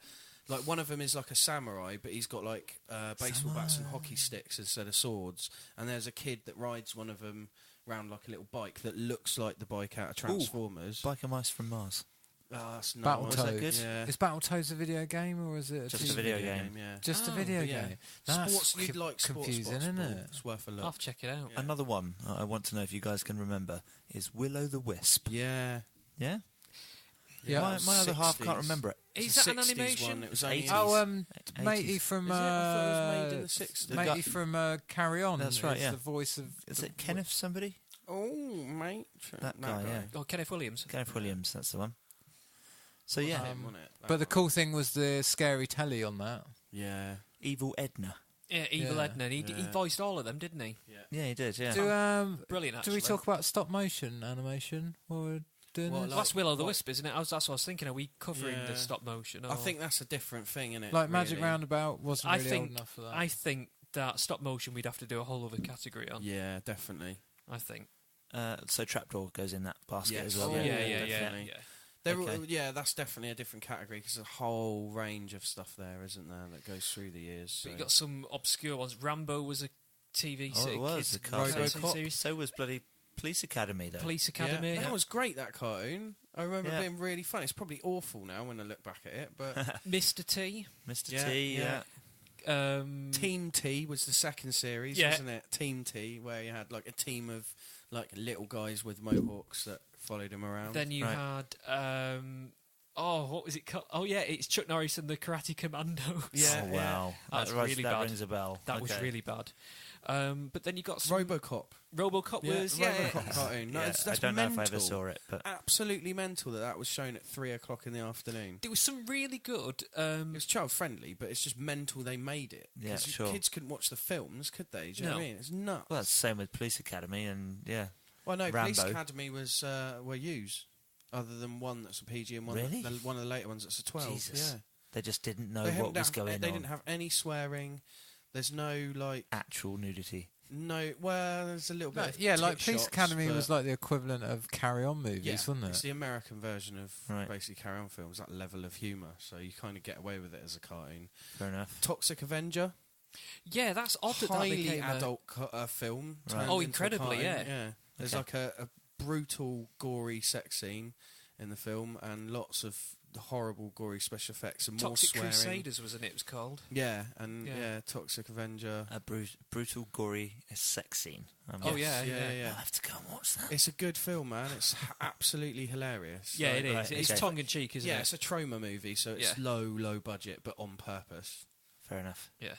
like, one of them is like a samurai, but he's got like baseball bats and hockey sticks instead of swords. And there's a kid that rides one of them round like a little bike that looks like the bike out of Transformers. Biker Mice from Mars. Oh, that's not Was that good? Yeah. Is Battletoads a video game or is it Just a TV video game. Yeah. Just a Oh, video But yeah. game. That's Sports, you'd like sports confusing, spots, isn't Paul. it? It's worth a I'll look. have to check it out. Yeah. Another one I want to know if you guys can remember is Willow the Wisp. Yeah. Yeah? Yeah. My other half 60s. can't remember it. Is It's a that an 60s animation? One. It was only 80s. Oh, 80s. matey from Is it? I thought it was made in the 60s. The matey guy- from Carry On. That's right, is yeah. the voice of. Is it Kenneth somebody? Oh, mate. That guy, yeah. Oh, Kenneth Williams. Kenneth Williams, that's the one. So yeah, Him, wasn't it? But the cool thing was the scary telly on that. Yeah. Evil Edna. Yeah, Evil Yeah. Edna. He Yeah. voiced all of them, didn't he? Yeah, he did, yeah. Brilliant, Do actually. we talk about stop motion animation while we're doing Well, this? Well, that's Willow the What- Wisp, isn't it? That's what I was thinking. Are we covering Yeah. the stop motion? I think that's a different thing, isn't it? Like Magic really? Roundabout wasn't I really think old enough for that. I think that stop motion we'd have to do a whole other category on. Yeah, definitely. I think. So Trapdoor goes in that basket Yes. as well. Oh, yeah, yeah, yeah, definitely. yeah. Okay. Yeah, that's definitely a different category because there's a whole range of stuff there, isn't there, that goes through the years. So. But you got some obscure ones. Rambo was a TV Oh, series. it was. kids The cartoon cartoon series. So was bloody Police Academy, though. Police Academy. Yeah, that was great, that cartoon. I remember Yeah. being really fun. It's probably awful now when I look back at it, but Mr. T. Mr. Yeah, T, yeah. yeah. Team T was the second series, Yeah. wasn't it? Team T, where you had like a team of like little guys with mohawks that followed him around. Then you Right. had... what was it called? Oh, yeah, it's Chuck Norris and the Karate Commandos. Yeah, Oh, wow. That's That really bad. rings a bell. That was Okay. really bad. But then you got some... RoboCop. RoboCop was... Yeah, RoboCop cartoon. No, Yeah, that's I don't know mental. if I ever saw it, but Absolutely mental that was shown at 3 o'clock in the afternoon. There was some really good... It was child friendly, but it's just mental they made it. Yeah, 'Cause sure. Kids couldn't watch the films, could they? Do you know No. what I mean? It's nuts. well, that's the same with Police Academy, and yeah. Well, no, Police Rambo. Academy were used, other than one that's a PG and one Really? one of the later ones that's a 12. Jesus. Yeah, They just didn't know They what hadn't was have- going They on. didn't have any swearing. There's no like Actual nudity. no. Well, there's a little bit. No, of yeah, tit like Police shots, Academy but- was like the equivalent of Carry On movies, yeah, wasn't it's it? the American version of Right. basically Carry On films. That level of humour, so you kind of get away with it as a cartoon. Fair enough. Toxic Avenger, Yeah, that's odd that highly became adult film. Right. turned Oh, into a incredibly, cartoon. yeah. There's Okay. like a brutal, gory sex scene in the film, and lots of horrible, gory special effects and more Toxic swearing. Crusaders, wasn't it was called? Yeah, and Yeah. Toxic Avenger. A brutal, gory sex scene. Oh, yeah. yeah. I'll have to go and watch that. It's a good film, man. It's absolutely hilarious. Yeah, Like, it is. right, It's okay. tongue-in-cheek, isn't yeah, it? it's a trauma movie, so it's Yeah. low budget, but on purpose. Fair enough. Yeah.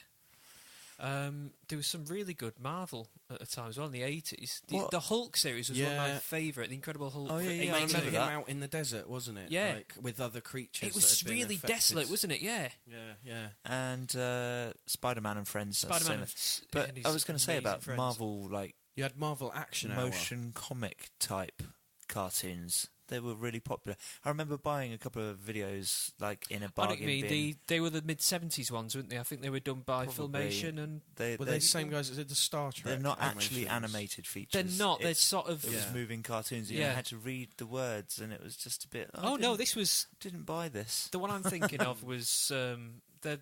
There was some really good Marvel at the time as well in the 80s. What? The Hulk series was one of my Yeah. favourite. The Incredible Hulk. Oh, yeah, for yeah, I It 82. made remember him that. out in the desert, wasn't it? Yeah. Like, with other creatures. It was that had been really infected. desolate, wasn't it? Yeah. Yeah. And Spider-Man and Friends. that's Spider-Man. the same. But I was going to say amazing about friends. Marvel, like You had Marvel Action Hour. motion comic type cartoons. They were really popular. I remember buying a couple of videos, like in a I know bargain what you mean. bin. They were the mid-70s ones, weren't they? I think they were done by Probably. Filmation, and They, Were they the same guys that did the Star Trek? They're not actually animations? animated features. they're not. They're It's- sort of... It was Yeah. moving cartoons. You Yeah. had to read the words, and it was just a bit. Oh, no, this was... didn't buy this. The one I'm thinking of was... there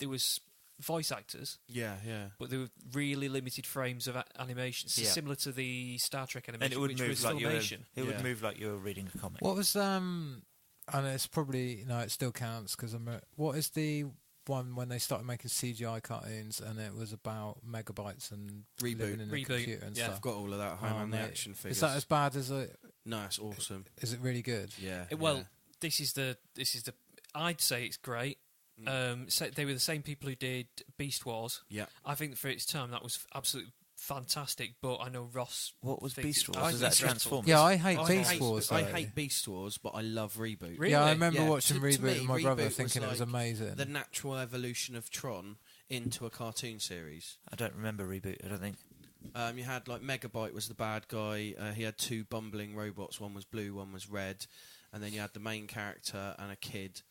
was voice actors, Yeah. but they were really limited frames of animation, so Yeah. similar to the Star Trek animation, And it would which move was like you were. Filmation. It would Yeah. move like you were reading a comic. What was and it's probably no, it still counts because what is the one when they started making CGI cartoons and it was about megabytes and Reboot. living in a Reboot, computer and yeah. I've stuff? got all of that. Home Oh, on the mate. action figures. Is that as bad as it? No, it's awesome. Is it really good? Yeah. Well, yeah. this is the. I'd say it's great. So they were the same people who did Beast Wars. Yeah. I think for its time that was absolutely fantastic. But I know Ross. What was thinks Beast it- Wars? I Was think that it's dreadful. Transformers? Yeah, I hate I Beast hate, Wars. I though. hate Beast Wars, but I love Reboot. Really? Yeah, I remember Yeah. watching To Reboot me, with my brother, Reboot was thinking it was like amazing. The natural evolution of Tron into a cartoon series. I don't remember Reboot. I don't think. You had like Megabyte was the bad guy. He had two bumbling robots. One was blue, one was red. And then you had the main character and a kid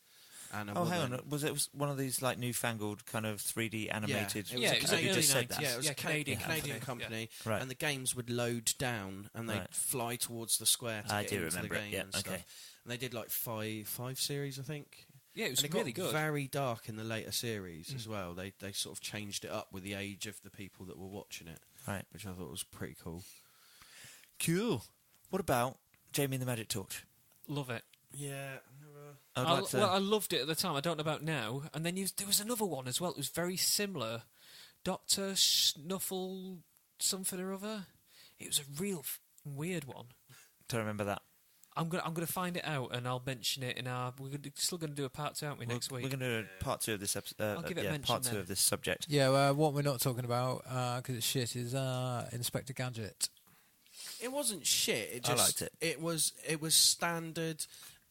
and a Oh, woman. hang on. Was it one of these like newfangled kind of 3D animated? Yeah, Yeah, it was you early just said 90s. that. Yeah, it was Yeah, a Canadian Canadian company. company, Right. and the games would load down, and they'd Right. fly towards the square to I get do into remember the it, game yeah, and stuff. okay. And they did like five series, I think. Yeah, it was And it really got good. very dark in the later series as well. They sort of changed it up with the age of the people that were watching it, Right. which I thought was pretty cool. Cool. What about Jamie and the Magic Torch? Love it. Yeah, I loved it at the time. I don't know about now. And then there was another one as well. It was very similar. Dr. Snuffle something or other. It was a real weird one. Don't remember that. I'm gonna find it out and I'll mention it in our. Still gonna do a part 2, aren't we, next week? We're going to do part 2 of this episode. I'll give it a mention part 2 then. of this subject. Yeah, what we're not talking about because it's shit is Inspector Gadget. it wasn't shit. It I just liked it. It was standard,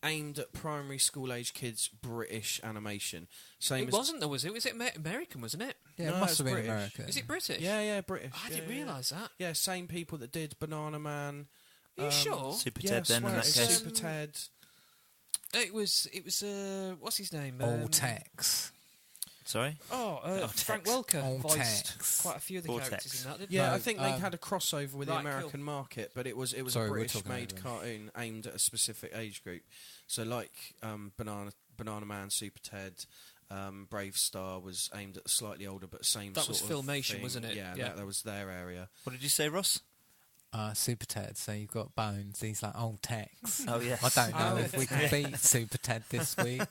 aimed at primary school age kids. British animation. Same It as wasn't though, was it? Was it American? Wasn't it? Yeah, No, it must it's have been British. American. Is it British? Yeah, British. I didn't realise that. Yeah, same people that did Banana Man. Are you sure? Super Yeah, Ted then in swear that it's case. Super Ted. It was. What's his name? Old Tex. Sorry? Frank Tex. Welker Old voiced Tex. quite a few of the Or characters Tex. in that, didn't Yeah, No, I think they had a crossover with Right, the American market, but it was Sorry, a we're British talking made over. cartoon aimed at a specific age group. So like Banana Man, Super Ted, Brave Star was aimed at a slightly older but same That sort was of Filmation, thing. wasn't it? Yeah, Yeah. that was their area. What did you say, Ross? Super Ted. So you've got Bones. He's like, oh, Tex. Oh, yes. I don't know if we can beat Super Ted this week.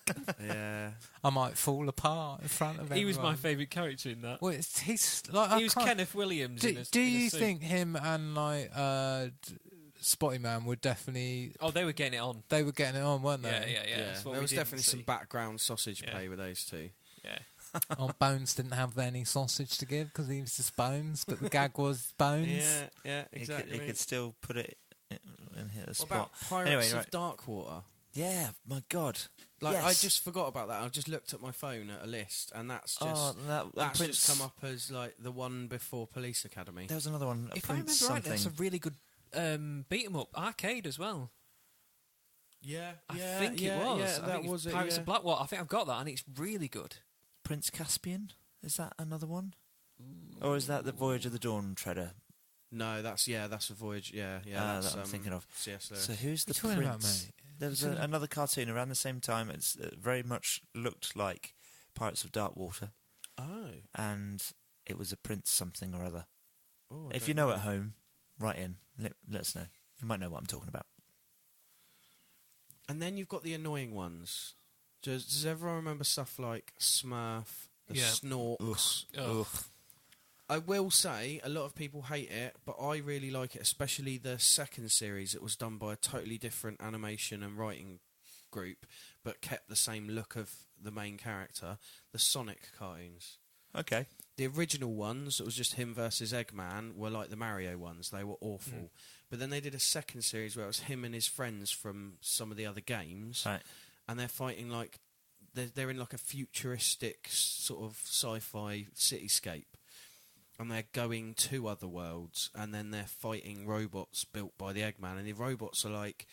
Yeah. I might fall apart in front of everyone. He was my favourite character in that. Well, he's like, He was Kenneth Williams. Do you think him and like Spotty Man would definitely? Oh, they were getting it on. They were getting it on, weren't they? Yeah. That's what There we was didn't definitely see. some background sausage play with those two. Yeah. Oh, Bones didn't have any sausage to give because he was just Bones, but the gag was Bones. Yeah, exactly. He could still put it and hit a What spot. about Pirates Anyway, of right. Darkwater? Yeah, my God. Like, Yes. I just forgot about that. I just looked at my phone at a list, and that's just that's Prince, just come up as like the one before Police Academy. There was another one. If I remember Prince right, something. that's a really good beat 'em up arcade as well. Yeah, I think it was. Yeah, I that think was it's it. Pirates Yeah. of Blackwater. I think I've got that, and it's really good. Prince Caspian. Is that another one? Or is that the Voyage of the Dawn Treader? No, that's a Voyage. Yeah, that that's I'm thinking of. C.S. Lewis. So who's the What are you talking about, Prince? mate? There was another cartoon around the same time. It's very much looked like Pirates of Darkwater, Oh. and it was a Prince something or other. Oh, If you know at home, write in. Let us know. You might know what I'm talking about. And then you've got the annoying ones. Does everyone remember stuff like Smurf, the Yeah. Snorks? Ugh. I will say a lot of people hate it, but I really like it, especially the second series. It was done by a totally different animation and writing group, but kept the same look of the main character, the Sonic cartoons. Okay. The original ones, it was just him versus Eggman, were like the Mario ones. They were awful. But then they did a second series where it was him and his friends from some of the other games. Right. And they're fighting like... They're in like a futuristic sort of sci-fi cityscape. And they're going to other worlds. And then they're fighting robots built by the Eggman. And the robots are like...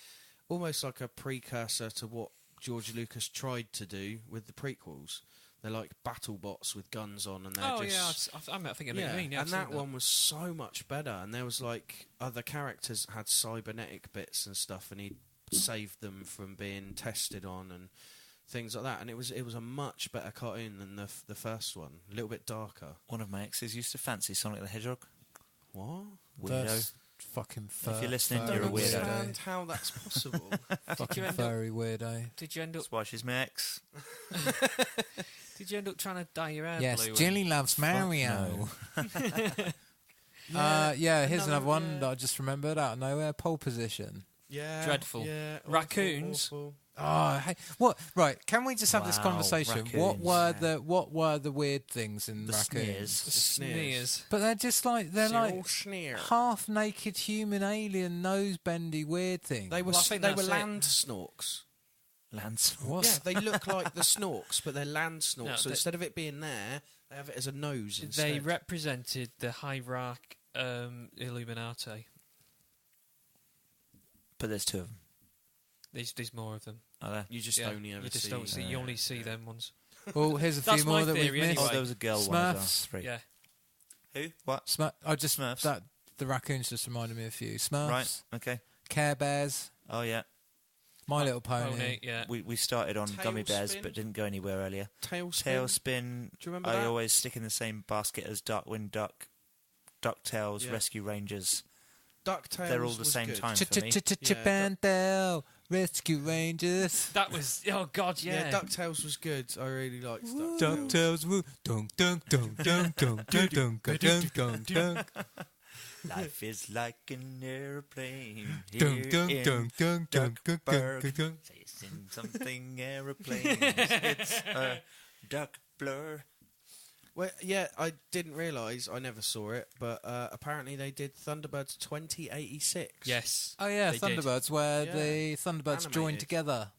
almost like a precursor to what George Lucas tried to do with the prequels. They're like battle bots with guns on, and they're just... I think I know what you mean. Yeah, and that one was so much better. And there was like other characters had cybernetic bits and stuff, and he saved them from being tested on and things like that. And it was a much better cartoon than the first one. A little bit darker. One of my exes used to fancy Sonic the Hedgehog. What? Weirdo. Fucking If you're listening, I you're don't a weirdo. understand how that's possible. Fucking end up- furry weirdo. Did you end up? That's why she's my ex. Did you end up trying to dye your hair Yes, blue? Jilly loves Mario. Here's another one that I just remembered out of nowhere. Pole Position. Yeah. Dreadful. Yeah. Awful, Raccoons. awful. Oh, hey, what? Right, can we just have this Wow, conversation? raccoons. What were the weird things in The raccoons? sneers. The Sneers. sneers. But they're just like Cyril Schneer. half naked human alien nose bendy weird things. They were Well, I think they that's were it. land snorks. Lance. What? Yeah, they look like the snorks, but they're land snorks. No, so they- instead of it being there, they have it as a nose instead. They represented the hierarch Illuminati. But there's two of them. There's more of them. Are there? you just Yeah, only ever you just see. don't see. You only see them ones. Well, here's a That's few more my that we've theory missed. anyway. Oh, there was a girl one as Smurfs. well. Three. Yeah. Who? What? Smurfs. Smurfs. The raccoons just reminded me of a few. Smurfs. Right. Okay. Care Bears. Oh yeah. My Little Pony. Pony, yeah. We started on gummy bears, Tailspin. but didn't go anywhere earlier. Tailspin. Tailspin. Do you remember I that? always stick in the same basket as Darkwind Duck, DuckTales, Yeah. Rescue Rangers. DuckTales. They're all the was same good. time for me. Chip and Dale. Rescue Rangers. That was. Oh God, Yeah, yeah. DuckTales was good. I really liked DuckTales. DuckTales. Woo. Dunk, dunk, dunk, dunk, dunk, dunk, dunk, dunk, dunk, dunk. Life is like an airplane. Dunk, dunk, here in dunk, dunk, dunk, dunk, Duckburg. dunk, dunk. Chasing something airplanes. It's a duck blur. Well, yeah, I didn't realise. I never saw it, but apparently they did Thunderbirds 2086. Yes. Oh yeah, They did. Thunderbirds, where Yeah. the Thunderbirds joined Animated. together.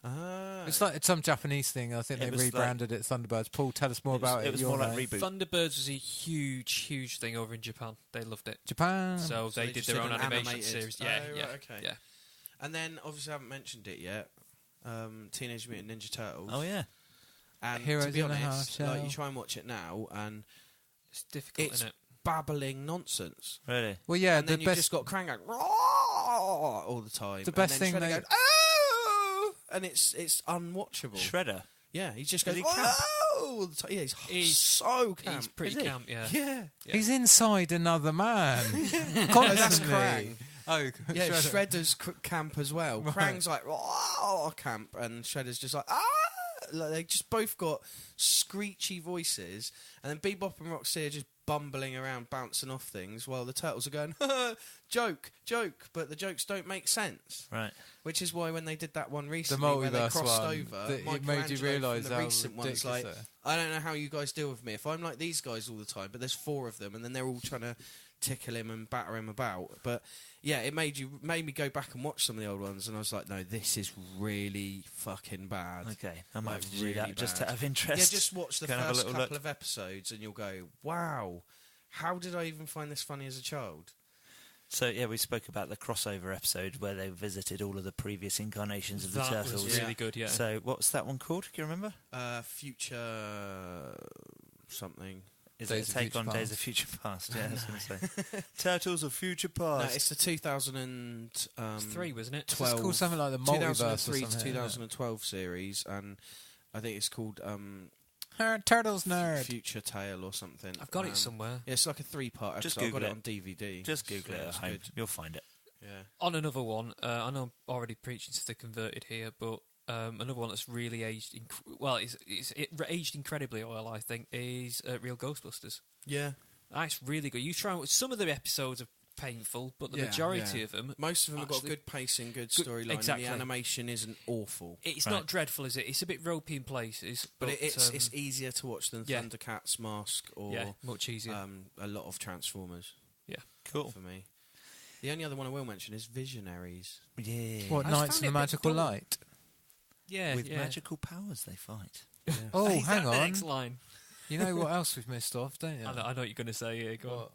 Ah. It's some Japanese thing. I think It they was rebranded it Thunderbirds. Paul, tell us more about it. It was Your more like name. reboot. Thunderbirds was a huge thing over in Japan. They loved it. Japan. So they did just their own an animation animated- series. Oh, Yeah, right, yeah, okay. yeah. And then, obviously, I haven't mentioned it yet. Teenage Mutant Ninja Turtles. Oh yeah. And Heroes to be in a honest, Half like, Shell. you try and watch it now, and It's difficult, it's isn't it? babbling nonsense. Really? Well, yeah, and then the you best. just got Krang going "Roar" all the time. The best and then thing Shredder they- goes, "Oh!" and it's unwatchable. Shredder. Yeah, he just Does goes he camp? "Oh!" all the time. Yeah, he's so camp. He's pretty camp, yeah. Yeah. He's inside another man. That's Constantly. Krang. Oh, Yeah, Shredder. Shredder's camp as well. Right. Krang's like, oh, camp, and Shredder's just like, ah! Like, they just both got screechy voices, and then Bebop and Roxy are just bumbling around, bouncing off things, while the Turtles are going, joke, but the jokes don't make sense. Right. Which is why when they did that one recently, where they multiverse crossed one, over, it made you realise the how recent ones, ridiculous like, they are. I don't know how you guys deal with me. If I'm like these guys all the time, but there's 4 of them, and then they're all trying to tickle him and batter him about. But yeah, it made me go back and watch some of the old ones, and I was like, no, this is really fucking bad. Okay, I might Like, have to do really that just bad. out of interest. Yeah, just watch the Go and have a first little couple look. of episodes, and you'll go, wow, how did I even find this funny as a child? So yeah, we spoke about the crossover episode where they visited all of the previous incarnations of the That Turtles. was really good, yeah. So what's that one called? Can you remember? Future something. Is Days it of a take Future on Days Past. of Future Past? Yeah, I was going to say. Turtles of Future No, Past. it's the 2003, 3, wasn't it? It's called something like the multiverse or 2003 to something, isn't it? 2012 series, and I think it's called Turtles nerd. Future Tale or something. I've got it somewhere. Yeah, it's like a 3-part Just episode. I've got Google it on DVD. Just Google it at it's home. good. You'll find it. Yeah. On another one, I know I'm already preaching to the converted here, but another one that's really aged... it aged incredibly well, I think, is Real Ghostbusters. Yeah. That's really good. You try... Some of the episodes are painful, but the majority of them... Most of them have got actually- good pacing, good storyline, exactly. and the animation isn't awful. It's Right. not dreadful, is it? It's a bit ropey in places, But but it's easier to watch than yeah. Thundercats, Mask, or yeah, much easier. a lot of Transformers Cool. for me. The only other one I will mention is Visionaries. Yeah. What, I Knights found of it the a bit Magical dull. Light? yeah, With yeah. magical powers they fight. Oh, Is that hang the on. next line? You know what else we've missed off, don't you? I know what you're going to say. Yeah, go on. What?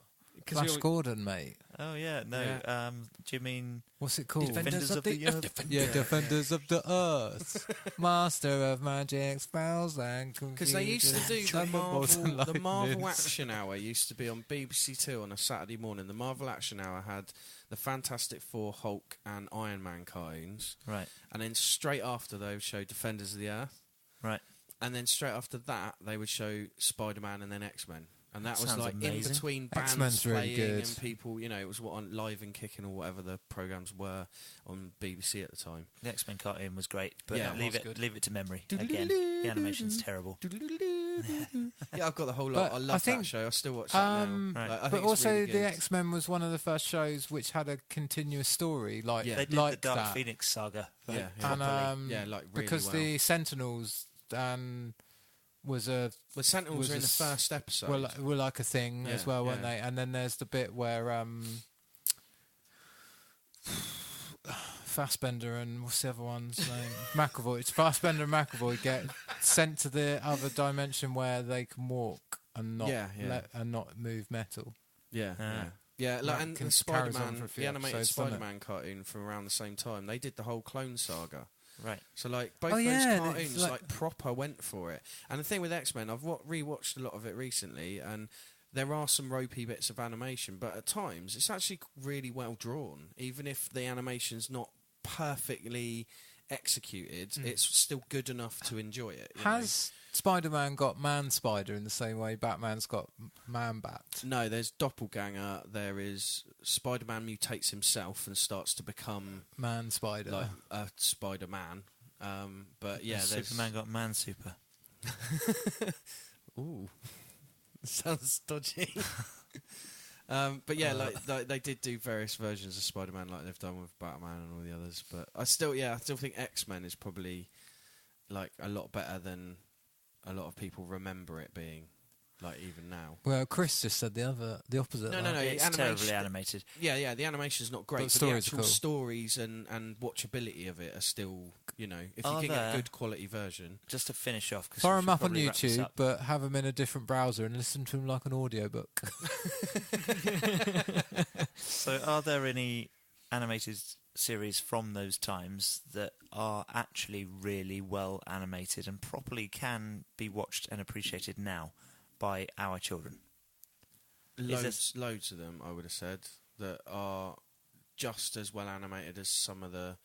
'Cause Flash you're- Gordon, mate. Oh yeah, no. Yeah. Do you mean What's it called? Defenders of the Earth? Yeah, Defenders of the Earth. Master of magic, spells and confusion. Because they used to do the Thunderbolts and Marvel lightnings. Action Hour used to be on BBC Two on a Saturday morning. The Marvel Action Hour had the Fantastic Four, Hulk, and Iron Man cartoons, right? and then straight after they would show Defenders of the Earth, Right. and then straight after that they would show Spider-Man and then X-Men. And that was Sounds like amazing. in between bands X-Men's really playing good. and people, it was what on Live and Kicking or whatever the programs were on BBC at the time. The X-Men cartoon was great, but Yeah, leave it it was good. leave it to memory. Again, the animation's terrible. Yeah, I've got the whole lot. But I I love think, that show. I still watch that now. Right. Like, I But think it's also, really the good. X-Men was one of the first shows which had a continuous story, like Yeah. They did like the Dark that. Phoenix saga. Yeah, And yeah, like really because well. the Sentinels was a Well, Sentinels was were in the a s- first episode. were like a thing Yeah, as well, weren't yeah. they? And then there's the bit where Fassbender and what's the other one's name? McAvoy. It's Fassbender and McAvoy get sent to the other dimension where they can walk and not Yeah, yeah. and not move metal. Yeah, Ah. yeah. Yeah, like, That and can- the carries on Spider-Man, for a few the animated episodes, doesn't it? Spider-Man cartoon from around the same time, they did the whole Clone Saga. Right. So, like, both Oh, those yeah, cartoons, it's like, proper went for it. And the thing with X-Men, I've rewatched a lot of it recently, and there are some ropey bits of animation, but at times, it's actually really well drawn. Even if the animation's not perfectly executed, it's still good enough to enjoy it. you know? Has Spider-Man got Man Spider in the same way Batman's got Man Bat? No, there's Doppelganger. There is Spider-Man mutates himself and starts to become Man Spider. like a Spider-Man. But yeah, there's Superman got man super. Ooh, sounds dodgy. But yeah, like they did do various versions of Spider-Man, like they've done with Batman and all the others. But I still think X-Men is probably like a lot better than a lot of people remember it being. Like even now. Well, Chris just said the opposite. No, of no, that. no. It's animation- terribly animated. Yeah, the animation's not great, But but the stories are actual cool. stories and watchability of it are still, if you Are can get there- a good quality version. Just to finish off, because Fire them up on YouTube, but have them in a different browser and listen to them like an audiobook. So, are there any animated series from those times that are actually really well animated and properly can be watched and appreciated now by our children? Loads of them, I would have said, that are just as well animated as some of the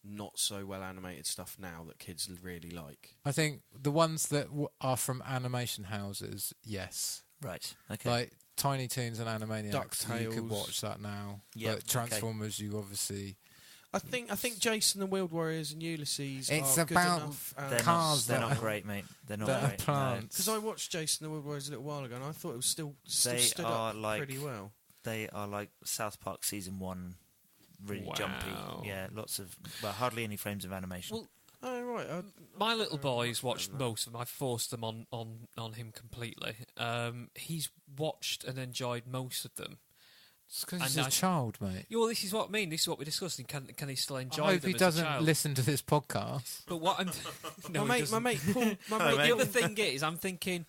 not so well animated stuff now that kids really like. I think the ones that are from animation houses, yes. Right. Okay. Like Tiny Toons and Animaniacs, DuckTales. you could watch that now. Yeah, But Transformers, you obviously... I think Jason the Wheeled Warriors and Ulysses It's are good about enough. cars They're that not great, mate. They're not that are great. plants. Because I watched Jason the Wheeled Warriors a little while ago, and I thought it was still They stood are up like- pretty well. They are like South Park season 1, really Wow. jumpy. Yeah, lots of hardly any frames of animation. Well, Oh, right. my little boys watched most of them. I forced them on him completely. He's watched and enjoyed most of them. It's because And he's a child, mate. Well, this is what I mean. This is what we're discussing. Can he still enjoy I hope them he as a doesn't child? listen to this podcast. But what I'm... No, my he mate, my doesn't. mate, Paul, But the other thing is, I'm thinking,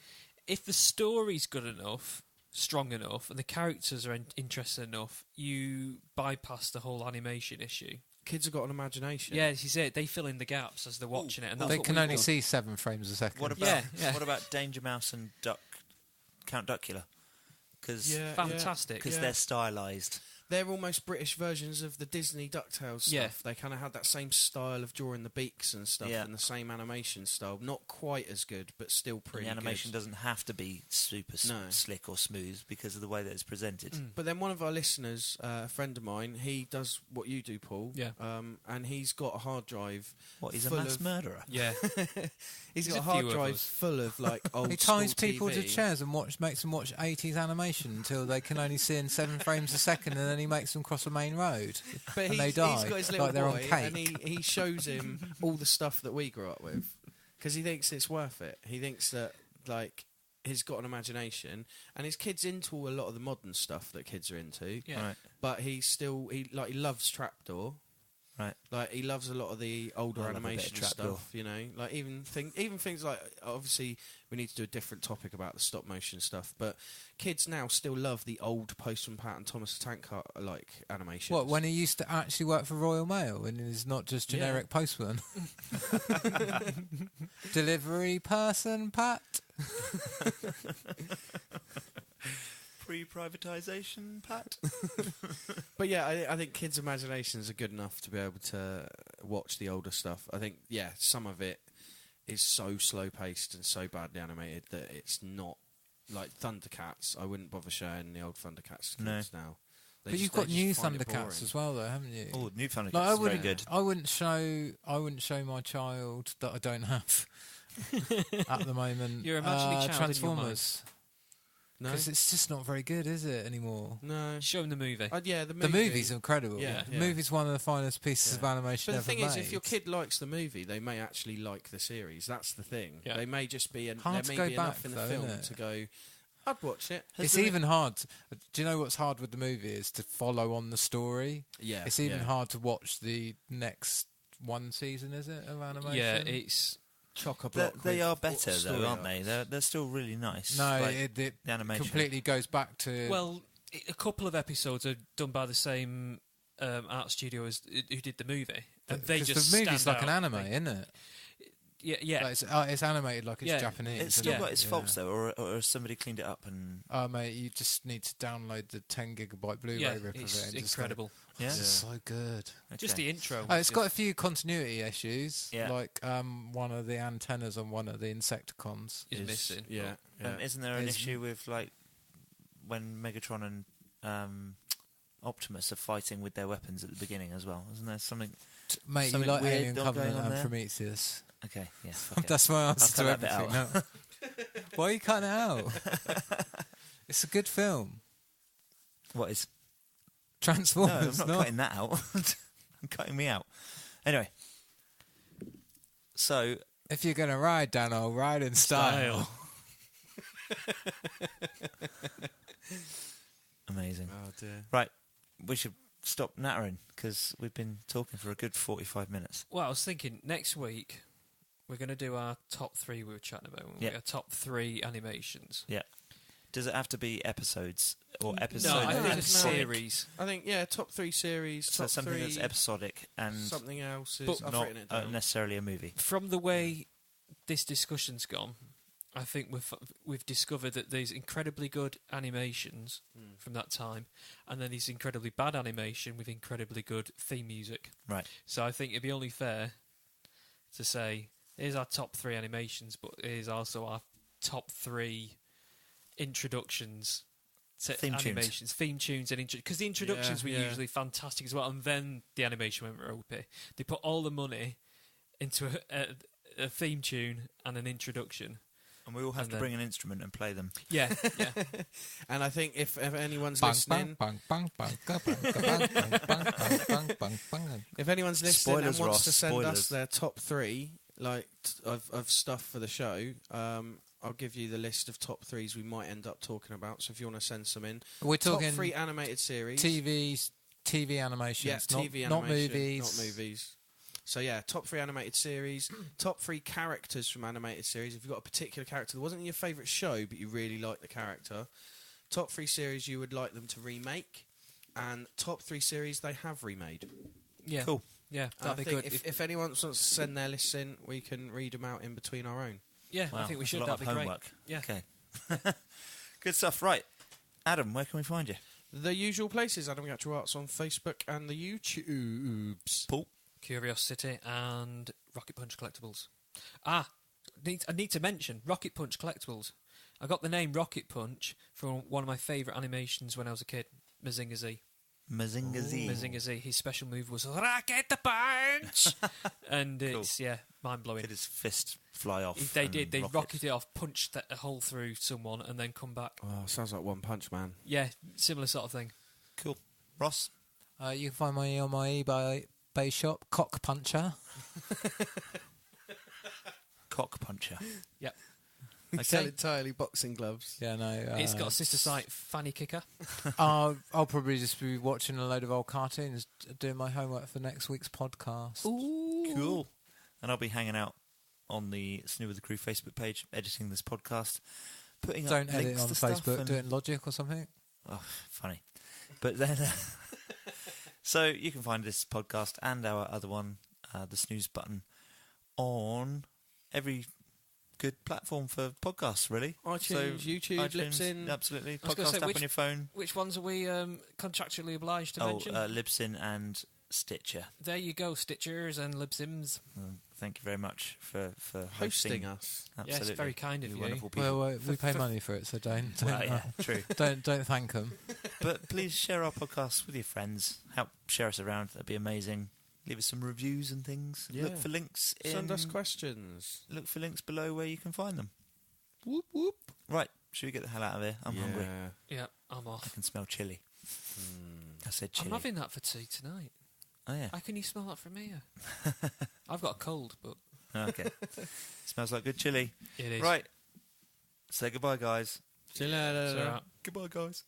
if the story's good enough, strong enough, and the characters are interesting enough, you bypass the whole animation issue. kids have got an imagination. Yeah, this is it. They fill in the gaps as they're watching it, and that's They what can we've only done. see 7 frames a second. What about Yeah. what about Danger Mouse and Count Duckula? Because Yeah, Fantastic. yeah. they're stylised. They're almost British versions of the Disney DuckTales stuff. Yeah. They kind of had that same style of drawing the beaks and stuff, Yeah. and the same animation style. Not quite as good, but still pretty The animation good. doesn't have to be super No. slick or smooth because of the way that it's presented. But then one of our listeners, a friend of mine, he does what you do, Paul. Yeah. And he's got a hard drive. What, he's a full mass of- murderer? Yeah. He's There's got a a hard few of drive us. full of like old He ties school people to TV. chairs and makes them watch 80s animation until they can only see in 7 frames a second, and then he makes them cross a main road. But and he's, they die he's got his little like they're on boy, cake. and he shows him all the stuff that we grew up with because he thinks it's worth it. He thinks that like he's got an imagination, and his kid's into a lot of the modern stuff that kids are into. Yeah. Right. But he loves Trapdoor. Right. Like he loves a lot of the older I love a bit of animation Trapdoor. stuff, you know. Like even things like, obviously we need to do a different topic about the stop motion stuff, but kids now still love the old Postman Pat and Thomas the Tank Car like animation. What, when he used to actually work for Royal Mail and he's not just generic postman? Delivery person, Pat? Pre-privatisation, Pat? But yeah, I think kids' imaginations are good enough to be able to watch the older stuff. I think, yeah, some of it is so slow-paced and so badly animated that it's not... Like Thundercats, I wouldn't bother showing the old Thundercats to kids now. But you've got new Thundercats as well, though, haven't you? Oh, new Thundercats Like, is very good. I wouldn't show my child that I don't have at the moment. Your imaginary child in your Transformers. No? Because it's just not very good, is it, anymore? No. Show them the movie. Yeah, the The movie. movie's incredible. Yeah, The yeah. movie's one of the finest pieces of animation But the ever thing made. is, if your kid likes the movie, they may actually like the series. That's the thing. Yeah. They may just be... Hard there to may go be enough back, in the though, film isn't it? to go, I'd watch it. It's even hard. Do you know what's hard with the movie is to follow on the story? Yeah. It's even hard to watch the next one season, is it, of animation? Yeah, it's... Chock-a-block They with are better, story though, aren't arcs. they? They're still really nice. No, Like, it the animation. completely goes back to... Well, a couple of episodes are done by the same art studio as who did the movie. And they 'cause just the movie's stand like an out. anime, isn't it? Yeah. Like it's animated like it's Yeah. Japanese. It's isn't still it? got its faults, though, or has somebody cleaned it up and... Oh, mate, you just need to download the 10 gigabyte Blu-ray Yeah, rip of it. it's and just go, incredible. Yeah? This is so good. Just the intro. Oh, it's got a few continuity issues. Yeah. Like one of the antennas on one of the Insecticons. is missing. Yeah. Isn't there an There's- issue with, like, when Megatron and Optimus are fighting with their weapons at the beginning as well? Isn't there something... Mate, you Something like weird Alien going Covenant on and there? Prometheus. Okay, yeah, fuck it. That's my answer I'll to cut that bit everything. No. Why are you cutting it out? It's a good film. What is... No, Transformers, I'm not cutting that out. I'm cutting me out. Anyway. So, If you're going to ride, Dan, I'll ride in style. amazing. Oh, dear. Right, we should stop nattering, because we've been talking for a good 45 minutes. Well, I was thinking next week we're going to do our top 3 we were chatting about. Yeah. Our top 3 animations. Yeah. Does it have to be episodes or episodes? No, I think no. it's series. I think, top 3 series, So top something 3... that's episodic and something else is... But I've not written it down. necessarily a movie. From the way this discussion's gone, I think we've discovered that there's incredibly good animations from that time, and then there's incredibly bad animation with incredibly good theme music. Right. So I think it'd be only fair to say, here's our top 3 animations, but here's also our top 3 introductions to animations, theme tunes, and because the introductions were usually fantastic as well, and then the animation went ropey. They put all the money into a theme tune and an introduction. And we all have to bring an instrument and play them. Yeah. And I think if anyone's listening... If anyone's listening and wants to send us their top 3 of stuff for the show, I'll give you the list of top 3s we might end up talking about. So if you want to send some in. We're talking top 3 animated series. TV animations. Yeah, TV not animation, movies. Not movies. So yeah, top 3 animated series, top 3 characters from animated series. If you've got a particular character that wasn't your favourite show, but you really like the character, top 3 series you would like them to remake, and top 3 series they have remade. Yeah, cool. Yeah, that'd be good. If anyone wants to send their lists in, we can read them out in between our own. Yeah, wow, I think we should. That'd That'd be homework. Great. Yeah. Okay. Good stuff. Right, Adam, where can we find you? The usual places. Adam Gatchell Arts on Facebook and the YouTubes. Paul. Curiosity and Rocket Punch Collectables. I need to mention Rocket Punch Collectables. I got the name Rocket Punch from one of my favourite animations when I was a kid, Mazinga Z. Mazinga Z. Mazinga Z. His special move was Rocket Punch! And it's, mind-blowing. Did his fist fly off? They did. They rocketed it off, punched a hole through someone, and then come back. Oh, sounds like One Punch Man. Yeah, similar sort of thing. Cool. Ross? You can find me on my eBay shop, Cock Puncher. Cock Puncher. Yep. We sell entirely boxing gloves. Yeah, no. It's got a sister site, Fanny Kicker. I'll probably just be watching a load of old cartoons, doing my homework for next week's podcast. Ooh. Cool. And I'll be hanging out on the SNEW with the Crew Facebook page, editing this podcast, putting up Don't edit links on to Facebook, stuff and... do it in Logic or something. Oh, funny. But then... So you can find this podcast and our other one, the snooze button, on every good platform for podcasts, really. iTunes, YouTube, Libsyn. Absolutely. Podcast app on your phone. Which ones are we contractually obliged to mention? Libsyn and Sticher. There you go, Stitchers and Libsyns. Thank you very much for hosting us. Absolutely. Yes, very kind of you. Wonderful people. Well, we pay money for it, so don't true. don't thank them. But please share our podcast with your friends. Help share us around. That'd be amazing. Leave us some reviews and things. Yeah. Look for links. Send us questions. Look for links below where you can find them. Whoop whoop. Right, should we get the hell out of here? I'm hungry. Yeah, I'm I off. can smell chilli. I said chilli. I'm having that for tea tonight. Oh yeah. How can you smell that from here? I've got a cold, but... Okay. Smells like good chilli. It is. Right. Say goodbye, guys. See you later. It's all right. Goodbye, guys.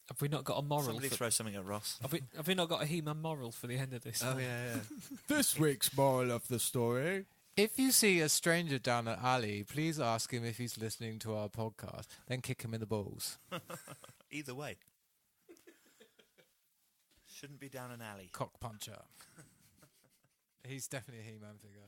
Have we not got a moral? Somebody throw something at Ross. Have we not got a He-Man moral for the end of this? Oh, yeah. This week's moral of the story. If you see a stranger down an alley, please ask him if he's listening to our podcast. Then kick him in the balls. Either way. Shouldn't be down an alley. Cock Puncher. He's definitely a He-Man figure.